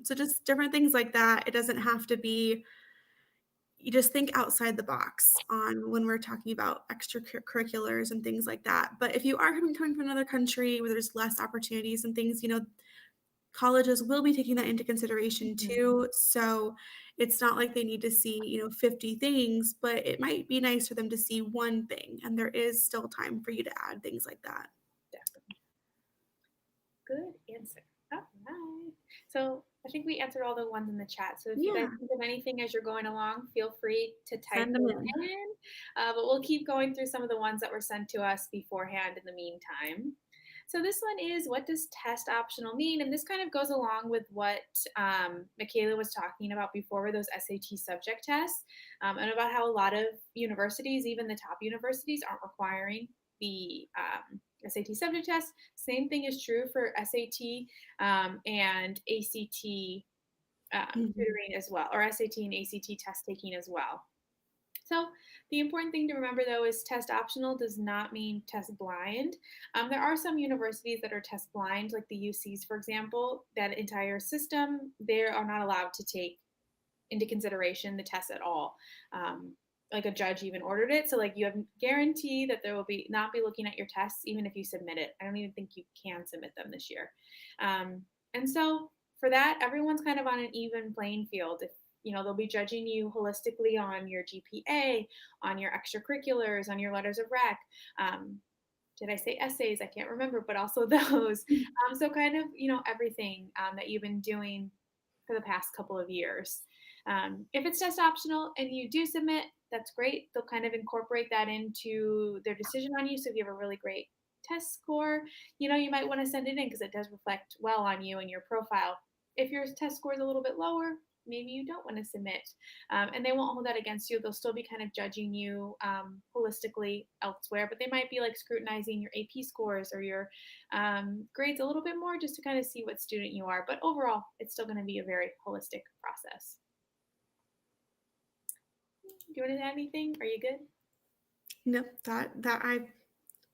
so just different things like that. It doesn't have to be you just think outside the box on when we're talking about extracurriculars and things like that. But if you are coming from another country where there's less opportunities and things, colleges will be taking that into consideration Mhm. too. So it's not like they need to see, 50 things, but it might be nice for them to see one thing. And there is still time for you to add things like that. Definitely. Good answer. All right. So I think we answered all the ones in the chat. So if you guys Yeah, think of anything as you're going along, feel free to type send them it in. in. But we'll keep going through some of the ones that were sent to us beforehand in the meantime. So this one is, what does test optional mean? And this kind of goes along with what Michaela was talking about before with those SAT subject tests, and about how a lot of universities, even the top universities, aren't requiring the SAT subject test. Same thing is true for SAT and ACT Mhm. tutoring as well, or SAT and ACT test taking as well. So the important thing to remember though is test optional does not mean test blind. There are some universities that are test blind, like the UCs, for example. That entire system, they are not allowed to take into consideration the test at all. Um, like a judge even ordered it, so like you have guarantee that there will be not be looking at your tests even if you submit it. I don't even think you can submit them this year. And so for that, everyone's kind of on an even playing field. If they'll be judging you holistically on your GPA, on your extracurriculars, on your letters of rec. Um, did I say essays? I can't remember, but also those. So kind of everything that you've been doing for the past couple of years. If it's test optional and you do submit, that's great. They'll kind of incorporate that into their decision on you. So if you have a really great test score, you might want to send it in because it does reflect well on you and your profile. If your test score is a little bit lower, maybe you don't want to submit, and they won't hold that against you. They'll still be kind of judging you holistically elsewhere, but they might be like scrutinizing your AP scores or your grades a little bit more just to kind of see what student you are. But overall, it's still going to be a very holistic process. Do you want to add anything? Are you good? No, that I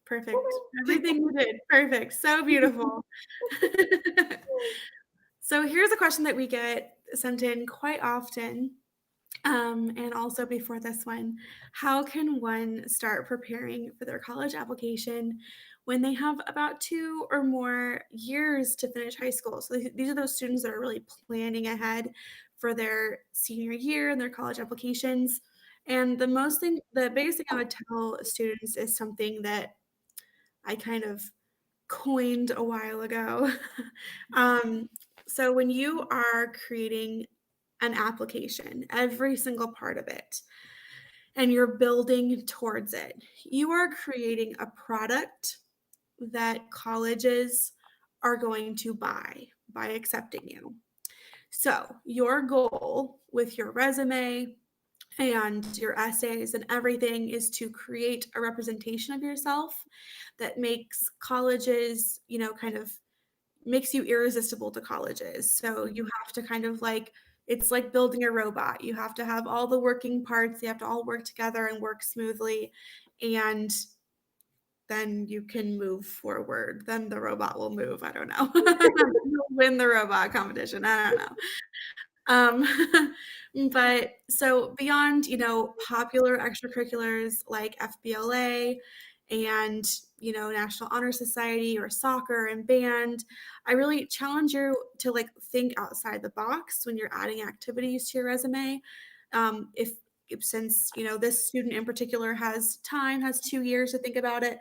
perfect. Everything you did, perfect. So beautiful. So here's a question that we get sent in quite often, and also before this one. How can one start preparing for their college application when they have about 2 or more years to finish high school? So these are those students that are really planning ahead for their senior year and their college applications. And the biggest thing I would tell students is something that I kind of coined a while ago. um, so when you are creating an application, every single part of it, and you're building towards it, you are creating a product that colleges are going to buy by accepting you. So your goal with your resume, and your essays and everything is to create a representation of yourself that makes colleges, kind of makes you irresistible to colleges. So you have to kind of like it's like building a robot. You have to have all the working parts, they have to all work together and work smoothly, and then you can move forward. Then the robot will move. I don't know. You'll win the robot competition. I don't know. But so beyond, popular extracurriculars like FBLA and, National Honor Society or soccer and band, I really challenge you to like think outside the box when you're adding activities to your resume. If since, this student in particular has 2 years to think about it,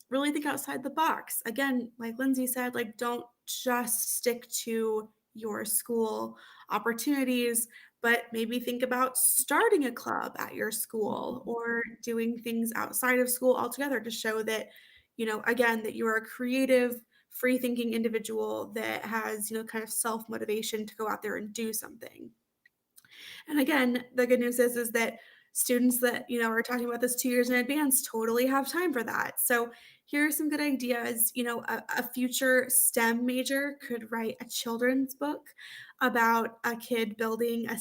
really think outside the box. Again, like Lindsay said, like don't just stick to your school opportunities, but maybe think about starting a club at your school or doing things outside of school altogether to show that, again, that you're a creative, free thinking individual that has, kind of self motivation to go out there and do something. And again, the good news is that students that, are talking about this 2 years in advance totally have time for that. So here are some good ideas. A future STEM major could write a children's book about a kid building a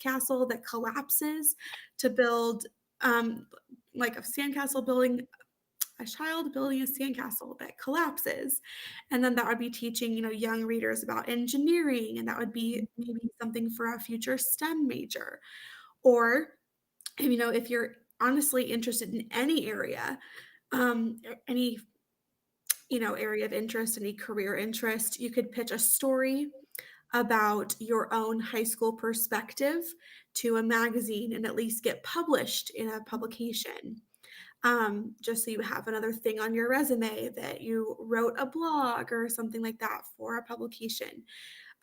castle that collapses to build like a sandcastle building a child building a sandcastle that collapses. And then that would be teaching, young readers about engineering, and that would be maybe something for a future STEM major. Or, if you're honestly interested in any area, any, area of interest, any career interest, you could pitch a story about your own high school perspective to a magazine and at least get published in a publication, just so you have another thing on your resume that you wrote a blog or something like that for a publication.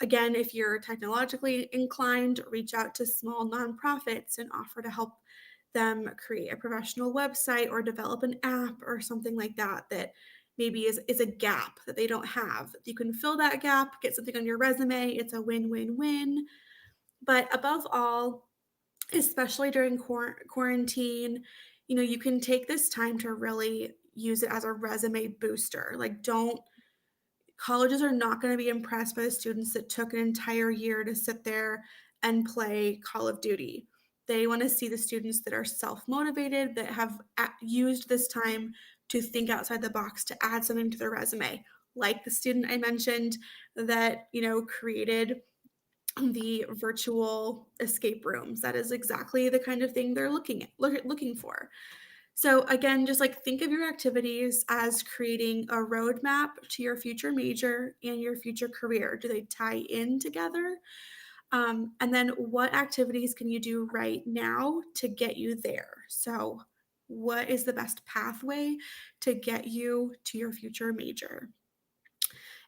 Again, if you're technologically inclined, reach out to small nonprofits and offer to help them create a professional website or develop an app or something like that that maybe is a gap that they don't have. You can fill that gap, get something on your resume. It's a win-win-win. But above all, especially during quarantine, you can take this time to really use it as a resume booster. Like, don't colleges are not going to be impressed by the students that took an entire year to sit there and play Call of Duty. They want to see the students that are self motivated, that have used this time to think outside the box, to add something to their resume. Like the student I mentioned that, created the virtual escape rooms. That is exactly the kind of thing they're looking for. So again, just like think of your activities as creating a roadmap to your future major and your future career. Do they tie in together? And then what activities can you do right now to get you there? So, what is the best pathway to get you to your future major?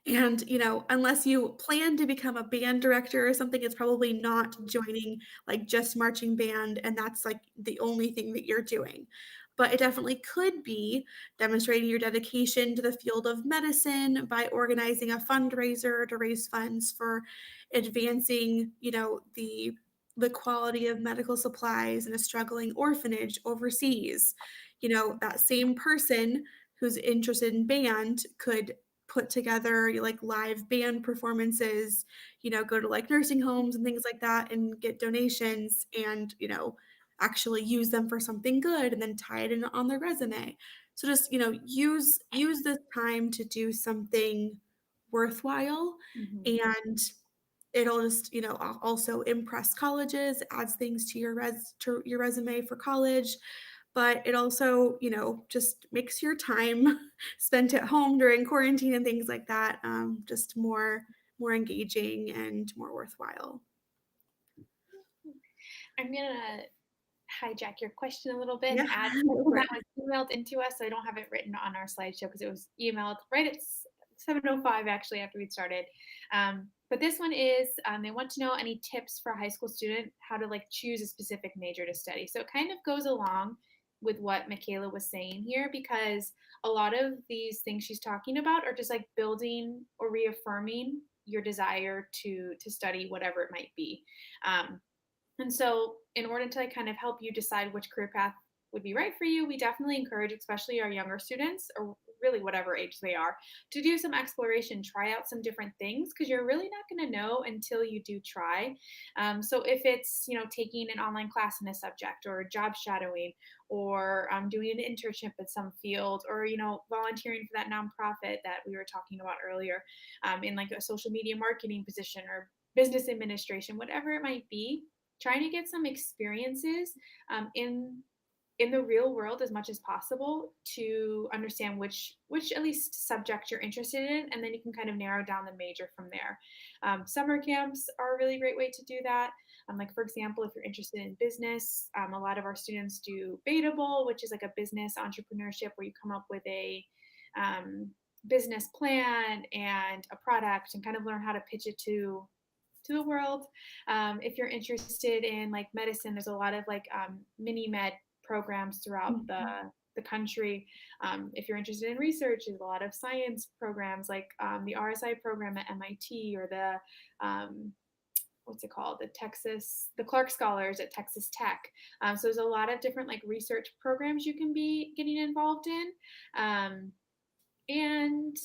And, unless you plan to become a band director or something, it's probably not joining like just marching band and that's like the only thing that you're doing. But it definitely could be demonstrating your dedication to the field of medicine by organizing a fundraiser to raise funds for advancing, the quality of medical supplies in a struggling orphanage overseas. That same person who's interested in band could put together like live band performances, go to like nursing homes and things like that and get donations and, actually use them for something good and then tie it in on their resume. So just, use this time to do something worthwhile, Mhm. and it'll just, also impress colleges, adds things to your resume for college, but it also, just makes your time spent at home during quarantine and things like that, just more engaging and more worthwhile. I'm gonna hijack your question a little bit Yeah, and add go something for that it. was emailed into us. So I don't have it written on our slideshow because it was emailed right at 7:05 actually after we'd started. But this one is they want to know any tips for a high school student how to like choose a specific major to study. So it kind of goes along with what Michaela was saying here because a lot of these things she's talking about are just like building or reaffirming your desire to study whatever it might be. Um, And so, in order to like, kind of help you decide which career path would be right for you, we definitely encourage, especially our younger students, or really whatever age they are, to do some exploration, try out some different things, because you're really not going to know until you do try. So, if it's taking an online class in a subject, or job shadowing, or doing an internship in some field, or volunteering for that nonprofit that we were talking about earlier, in like a social media marketing position or business administration, whatever it might be, trying to get some experiences in the real world as much as possible to understand which at least subject you're interested in, and then you can kind of narrow down the major from there. Summer camps are a really great way to do that. Like for example, if you're interested in business, a lot of our students do Beatable, which is like a business entrepreneurship where you come up with a um, business plan and a product and kind of learn how to pitch it to the world. If you're interested in like medicine, there's a lot of like mini med programs throughout Mhm. the country. If you're interested in research, there's a lot of science programs like the RSI program at MIT, or the what's it called, the Clark Scholars at Texas Tech. So there's a lot of different like research programs you can be getting involved in. Um, and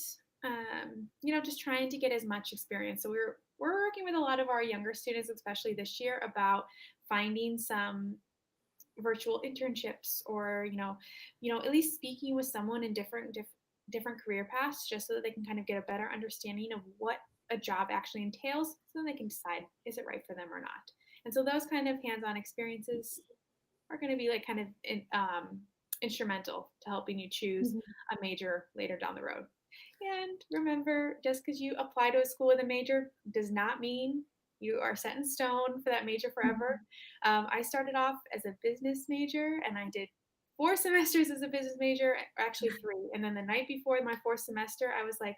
just trying to get as much experience. So we're working with a lot of our younger students, especially this year, about finding some virtual internships, or at least speaking with someone in different career paths, just so that they can kind of get a better understanding of what a job actually entails, so they can decide, is it right for them or not. And so those kind of hands-on experiences are going to be like kind of instrumental to helping you choose Mhm. a major later down the road. And remember, just because you apply to a school with a major does not mean you are set in stone for that major forever. Mhm. I started off as a business major, and I did 4 semesters as a business major, actually 3. And then the night before my 4th semester, I was like,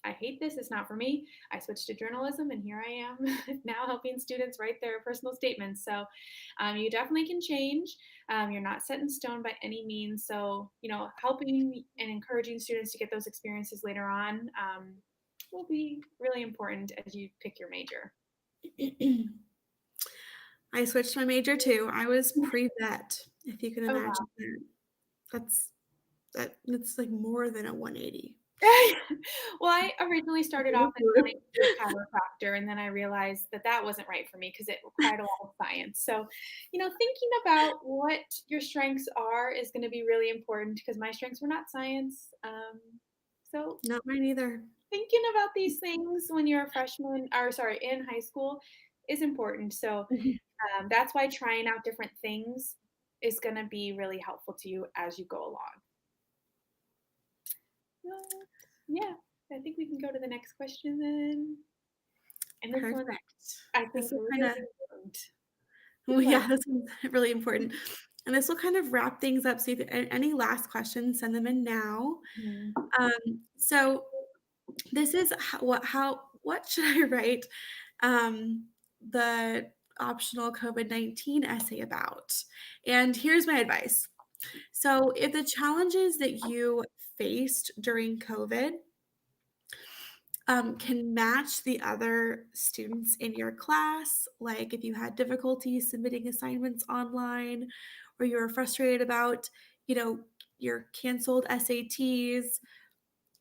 I hate this. It's not for me. I switched to journalism, and here I am now helping students write their personal statements. So you definitely can change. You're not set in stone by any means. So, helping and encouraging students to get those experiences later on will be really important as you pick your major. I switched my major too. I was pre-vet, if you can Oh, wow. imagine that. That's that's like more than a 180. Well, I originally started off as wanting to be a chiropractor, and then I realized that that wasn't right for me because it required a lot of science. So, thinking about what your strengths are is going to be really important, because my strengths were not science. So, Not mine either. thinking about these things when you're a freshman, or sorry, in high school, is important. So, Mhm. that's why trying out different things is going to be really helpful to you as you go along. But, yeah, I think we can go to the next question then. And this one Perfect. I This think will really kinda important. well, Go ahead. yeah, this one's really important. And this will kind of wrap things up, so if any last questions, send them in now. Mhm. So this is what should I write, the optional COVID-19 essay about? And here's my advice. So if the challenges that you faced during COVID can match the other students in your class. Like if you had difficulty submitting assignments online, or you were frustrated about, you know, your canceled SATs,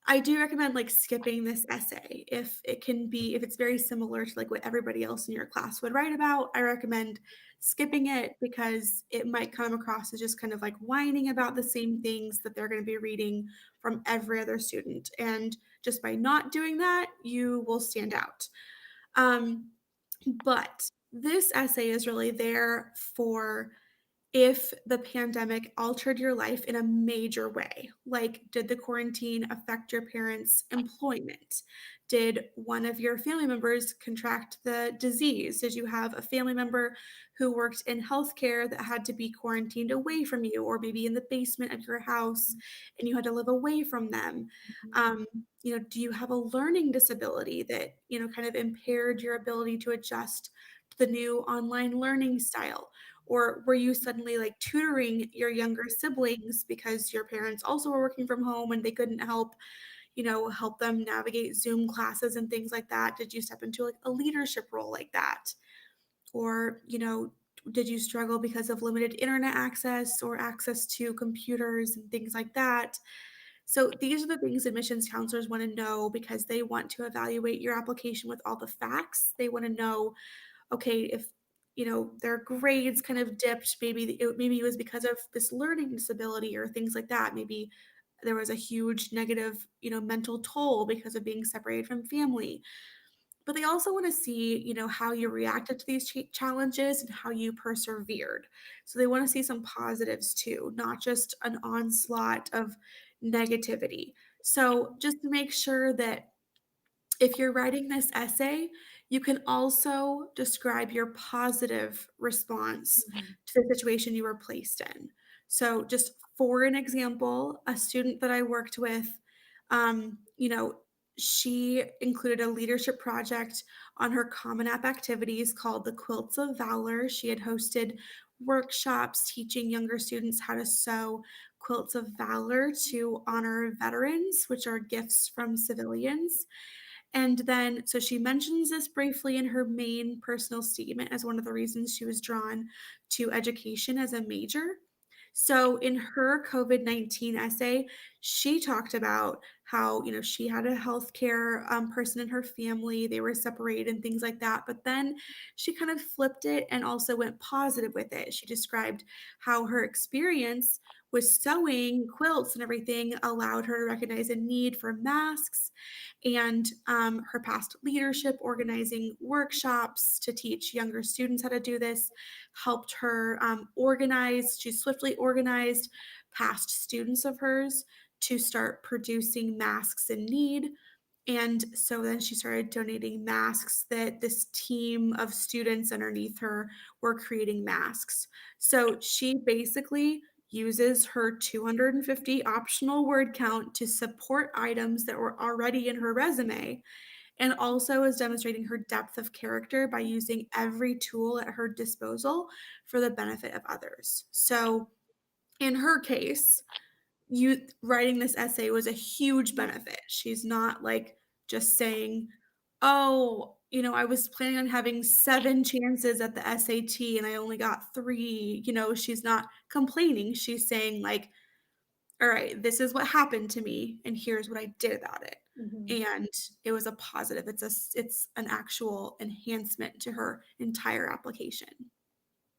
I do recommend like skipping this essay if it's very similar to like what everybody else in your class would write about. I recommend skipping it because it might come across as just kind of like whining about the same things that they're going to be reading from every other student. And just by not doing that, you will stand out. Um, but this essay is really there for if the pandemic altered your life in a major way. Like, did the quarantine affect your parents' employment? Did one of your family members contract the disease? Did you have a family member who worked in healthcare that had to be quarantined away from you, or maybe in the basement of your house and you had to live away from them? Mhm. Um, do you have a learning disability that, kind of impaired your ability to adjust to the new online learning style? Or were you suddenly like tutoring your younger siblings because your parents also were working from home and they couldn't help them navigate Zoom classes and things like that? Did you step into like a leadership role like that? Or, did you struggle because of limited internet access or access to computers and things like that? So these are the things admissions counselors want to know because they want to evaluate your application with all the facts. They want to know, okay, if their grades kind of dipped, maybe it was because of this learning disability or things like that. Maybe there was a huge negative, mental toll because of being separated from family. But they also want to see, how you reacted to these challenges and how you persevered. So they want to see some positives too, not just an onslaught of negativity. So just to make sure that if you're writing this essay, you can also describe your positive response Mhm. to the situation you were placed in. So, just for an example, a student that I worked with, she included a leadership project on her Common App activities called the Quilts of Valor. She had hosted workshops teaching younger students how to sew quilts of valor to honor veterans, which are gifts from civilians. And then, so she mentions this briefly in her main personal statement as one of the reasons she was drawn to education as a major. So in her COVID-19 essay, she talked about how, she had a healthcare person in her family, they were separated and things like that. But then she kind of flipped it and also went positive with it. She described how her experience with sewing quilts and everything allowed her to recognize a need for masks, and her past leadership organizing workshops to teach younger students how to do this helped her organize. She swiftly organized past students of hers to start producing masks in need. And so then she started donating masks that this team of students underneath her were creating masks. So she basically uses her 250 optional word count to support items that were already in her resume, and also is demonstrating her depth of character by using every tool at her disposal for the benefit of others. So in her case, you writing this essay was a huge benefit. She's not like just saying, "Oh, I was planning on having 7 chances at the SAT and I only got 3." She's not complaining. She's saying like, "All right, this is what happened to me and here's what I did about it." Mhm. And it was a positive. It's an actual enhancement to her entire application.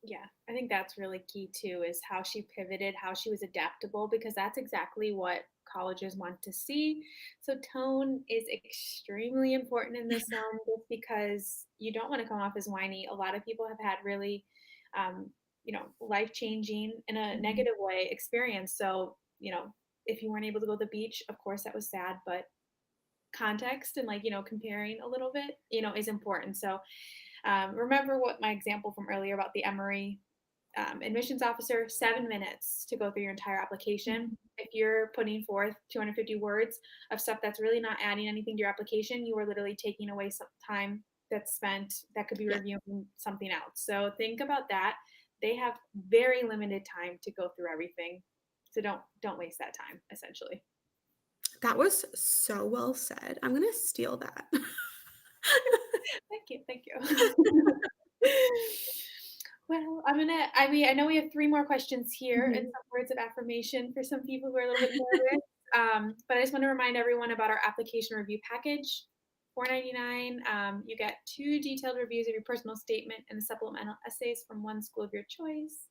Yeah, I think that's really key too, is how she pivoted, how she was adaptable, because that's exactly what colleges want to see. So tone is extremely important in this realm, just because you don't want to come off as whiny. A lot of people have had really, life changing in a Mhm. negative way experience. So, if you weren't able to go to the beach, of course that was sad, but context and comparing a little bit, is important. So remember what my example from earlier about the Emory admissions officer, 7 minutes to go through your entire application. If you're putting forth 250 words of stuff that's really not adding anything to your application, you are literally taking away some time that's spent that could be Yeah. reviewing something else. So think about that. They have very limited time to go through everything. So don't waste that time, essentially. That was so well said. I'm gonna steal that. Thank you, thank you. Well, I know we have 3 more questions here and Mhm. some words of affirmation for some people who are a little bit nervous, but I just wanna remind everyone about our application review package. $4.99, you get 2 detailed reviews of your personal statement and the supplemental essays from one school of your choice,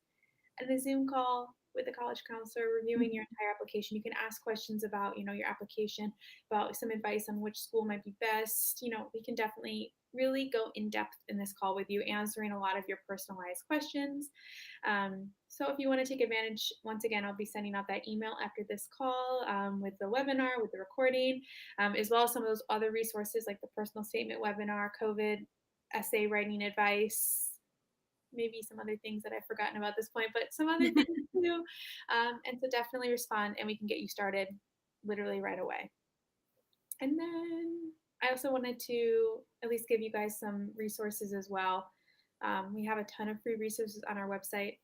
and a Zoom call with a college counselor reviewing your entire application. You can ask questions about, your application, about some advice on which school might be best. We can definitely really go in depth in this call with you, answering a lot of your personalized questions. So if you want to take advantage, once again, I'll be sending out that email after this call with the webinar, with the recording, as well as some of those other resources like the personal statement webinar, COVID essay writing advice, maybe some other things that I've forgotten about this point, but some other things too. And so definitely respond and we can get you started literally right away. And then I also wanted to at least give you guys some resources as well. We have a ton of free resources on our website.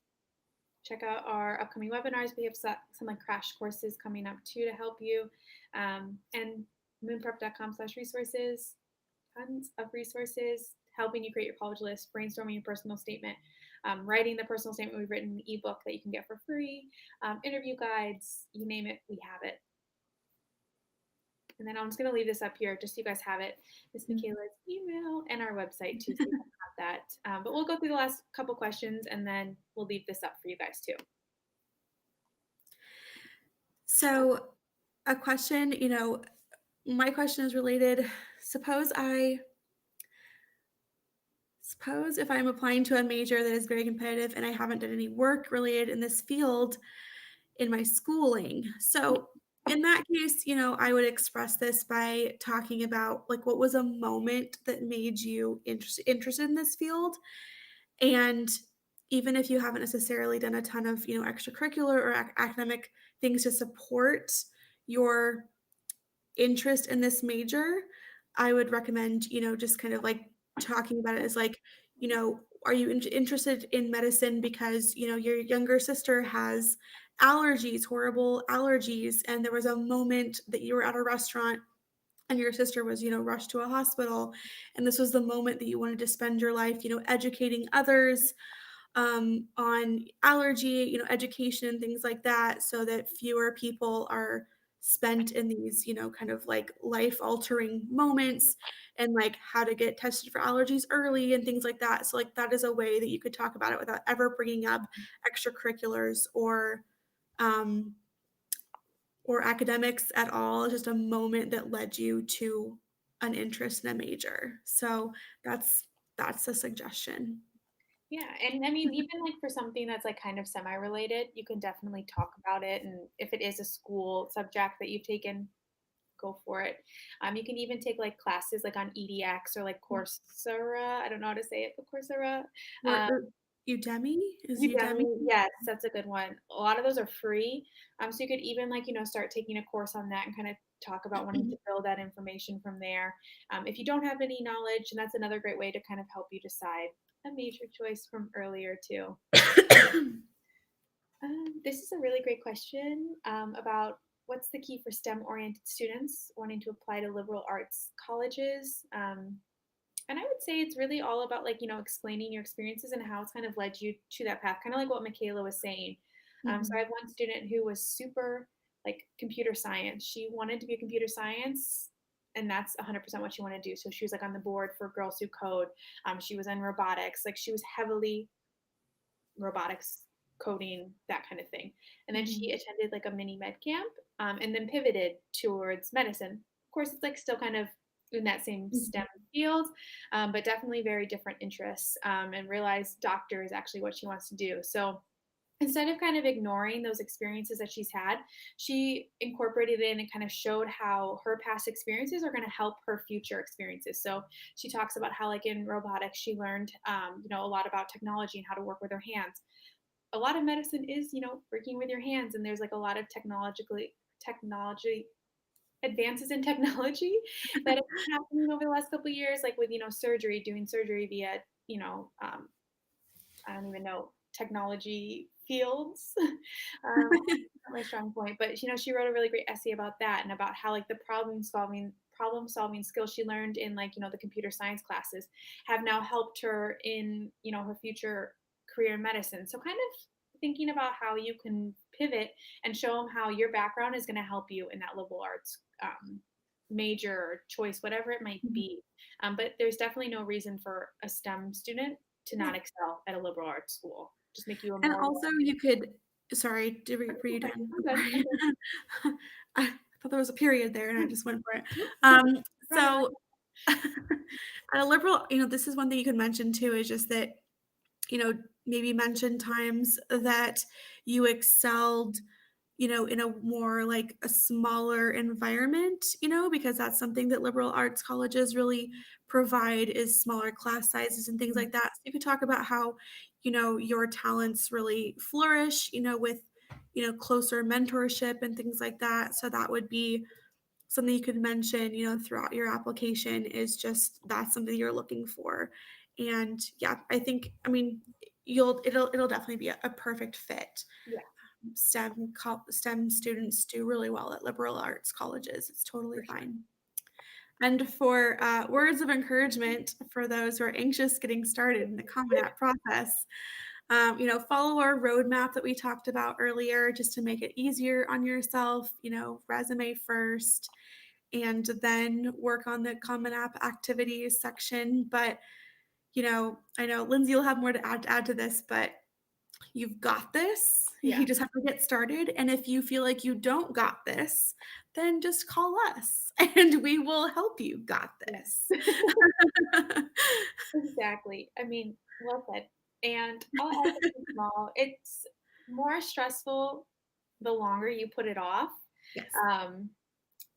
Check out our upcoming webinars. We have some like crash courses coming up too to help you. And moonprep.com/resources, tons of resources, helping you create your college list, brainstorming your personal statement, writing the personal statement we've written, an ebook that you can get for free, interview guides, you name it, we have it. And then I'm just going to leave this up here just so you guys have it. Miss Mm. Michaela's email and our website too, so you can have that. But we'll go through the last couple questions and then we'll leave this up for you guys too. So, a question, my question is related. Suppose I suppose if I'm applying to a major that is very competitive and I haven't done any work related in this field in my schooling. So, in that case, I would express this by talking about like what was a moment that made you interested in this field. And even if you haven't necessarily done a ton of, extracurricular or academic things to support your interest in this major, I would recommend, just kind of like talking about it as like, are you interested in medicine because, your younger sister has allergies, horrible allergies, and there was a moment that you were at a restaurant and your sister was, rushed to a hospital, and this was the moment that you wanted to spend your life, educating others on allergy, education and things like that, so that fewer people are spent in these, kind of like life altering moments and like how to get tested for allergies early and things like that. So, like, that is a way that you could talk about it without ever bringing up extracurriculars um, or academics at all. It's just a moment that led you to an interest in a major. So that's a suggestion. Yeah, and I mean, even like for something that's like kind of semi-related, you can definitely talk about it. And if it is a school subject that you've taken, go for it. You can even take like classes like on EDX or like Coursera. I don't know how to say it, but Coursera. Or Udemy? Is Udemy? Udemy, yes, that's a good one. A lot of those are free. So you could even like, start taking a course on that and kind of talk about wanting to build that information from there. If you don't have any knowledge, and that's another great way to kind of help you decide a major choice from earlier too. This is a really great question about what's the key for STEM-oriented students wanting to apply to liberal arts colleges. And I would say it's really all about like, explaining your experiences and how it's kind of led you to that path, kind of like what Michaela was saying. So I Mhm. have one student who was super like computer science. She wanted to be a computer science and that's 100% what she wanted to do. So she was like on the board for Girls Who Code. She was in robotics. Like she was heavily robotics, coding, that kind of thing. And then she Mhm. attended like a mini med camp and then pivoted towards medicine. Of course, it's like still kind of in that same Mhm. STEM field, but definitely very different interests and realized doctor is actually what she wants to do. So instead of kind of ignoring those experiences that she's had, she incorporated it in and kind of showed how her past experiences are going to help her future experiences. So she talks about how, like in robotics, she learned, a lot about technology and how to work with her hands. A lot of medicine is, working with your hands, and there's like a lot of technology advances in technology that have been happening over the last couple of years, like with surgery, doing surgery via I don't even know technology fields. Not my strong point, but she wrote a really great essay about that and about how like the problem solving skills she learned in like the computer science classes have now helped her in her future career in medicine. So kind of thinking about how you can pivot and show them how your background is going to help you in that liberal arts major or choice, whatever it might Mhm. be. But there's definitely no reason for a STEM student to Yeah. not excel at a liberal arts school. Just make you a And more also you could sorry, were you okay, done? I'm I'm good. I'm good. sorry. I thought there was a period there and I just went for it. Nope, Um, run on. so at a liberal, this is one thing you could mention too, is just that, you know, maybe mention times that you excelled, in a more like a smaller environment, because that's something that liberal arts colleges really provide is smaller class sizes and things like that. So you could talk about how, your talents really flourish, with, closer mentorship and things like that. So that would be something you could mention, throughout your application is just that's something you're looking for. And yeah, I mean, it'll definitely be a perfect fit. Yeah, STEM students do really well at liberal arts colleges. It's totally for sure. fine. And for words of encouragement for those who are anxious getting started in the Common App process, follow our roadmap that we talked about earlier just to make it easier on yourself. Resume first, and then work on the Common App activities section. But I know Lindsay will have more to add to this, but you've got this. Yeah. You just have to get started. And if you feel like you don't got this, then just call us and we will help you got this. Yeah. Exactly. I mean, well said. And I'll add something small. It's more stressful the longer you put it off. Yes. Um,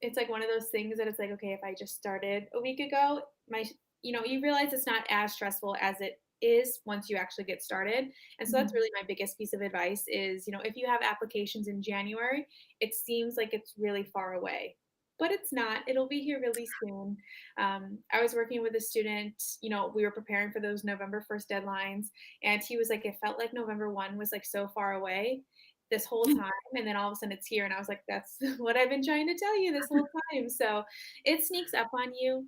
it's like one of those things that it's like, okay, if I just started a week ago, you realize it's not as stressful as it is once you actually get started. And so that's Mhm. really my biggest piece of advice is, if you have applications in January, it seems like it's really far away. But it's not. It'll be here really soon. I was working with a student, we were preparing for those November 1st deadlines, and he was like, it felt like November 1 was like so far away this whole time, and then all of a sudden it's here, and I was like, "That's what I've been trying to tell you this whole time." So, it sneaks up on you,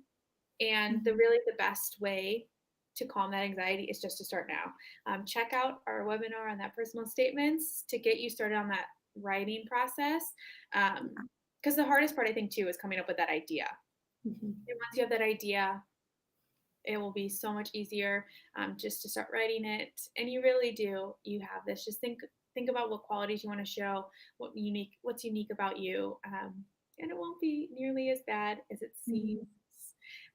and Mhm. the best way to calm that anxiety is just to start now. Check out our webinar on that personal statements to get you started on that writing process, because the hardest part, I think, too, is coming up with that idea. Mhm. And once you have that idea, it will be so much easier, just to start writing it. And you really do. You have this. Just think about what qualities you want to show, what's unique about you, and it won't be nearly as bad as it seems Mhm.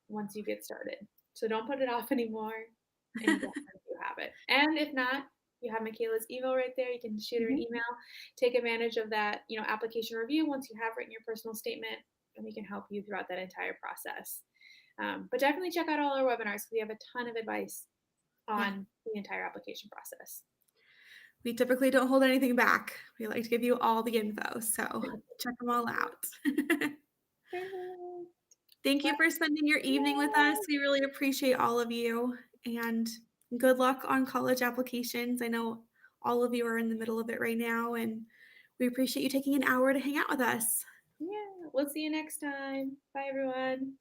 once you get started. So don't put it off anymore, and you definitely do have it. And if not, you have Michaela's email right there. You can shoot her an Mhm. email. Take advantage of that, application review once you have written your personal statement, and we can help you throughout that entire process. But definitely check out all our webinars. We have a ton of advice Yeah. on the entire application process. We typically don't hold anything back. We like to give you all the info, so check them all out. Perfect. Thank Well, you for spending your evening with us. yeah. We really appreciate all of you, and good luck on college applications. I know all of you are in the middle of it right now, and we appreciate you taking an hour to hang out with us. Yeah. We'll see you next time. Bye, everyone.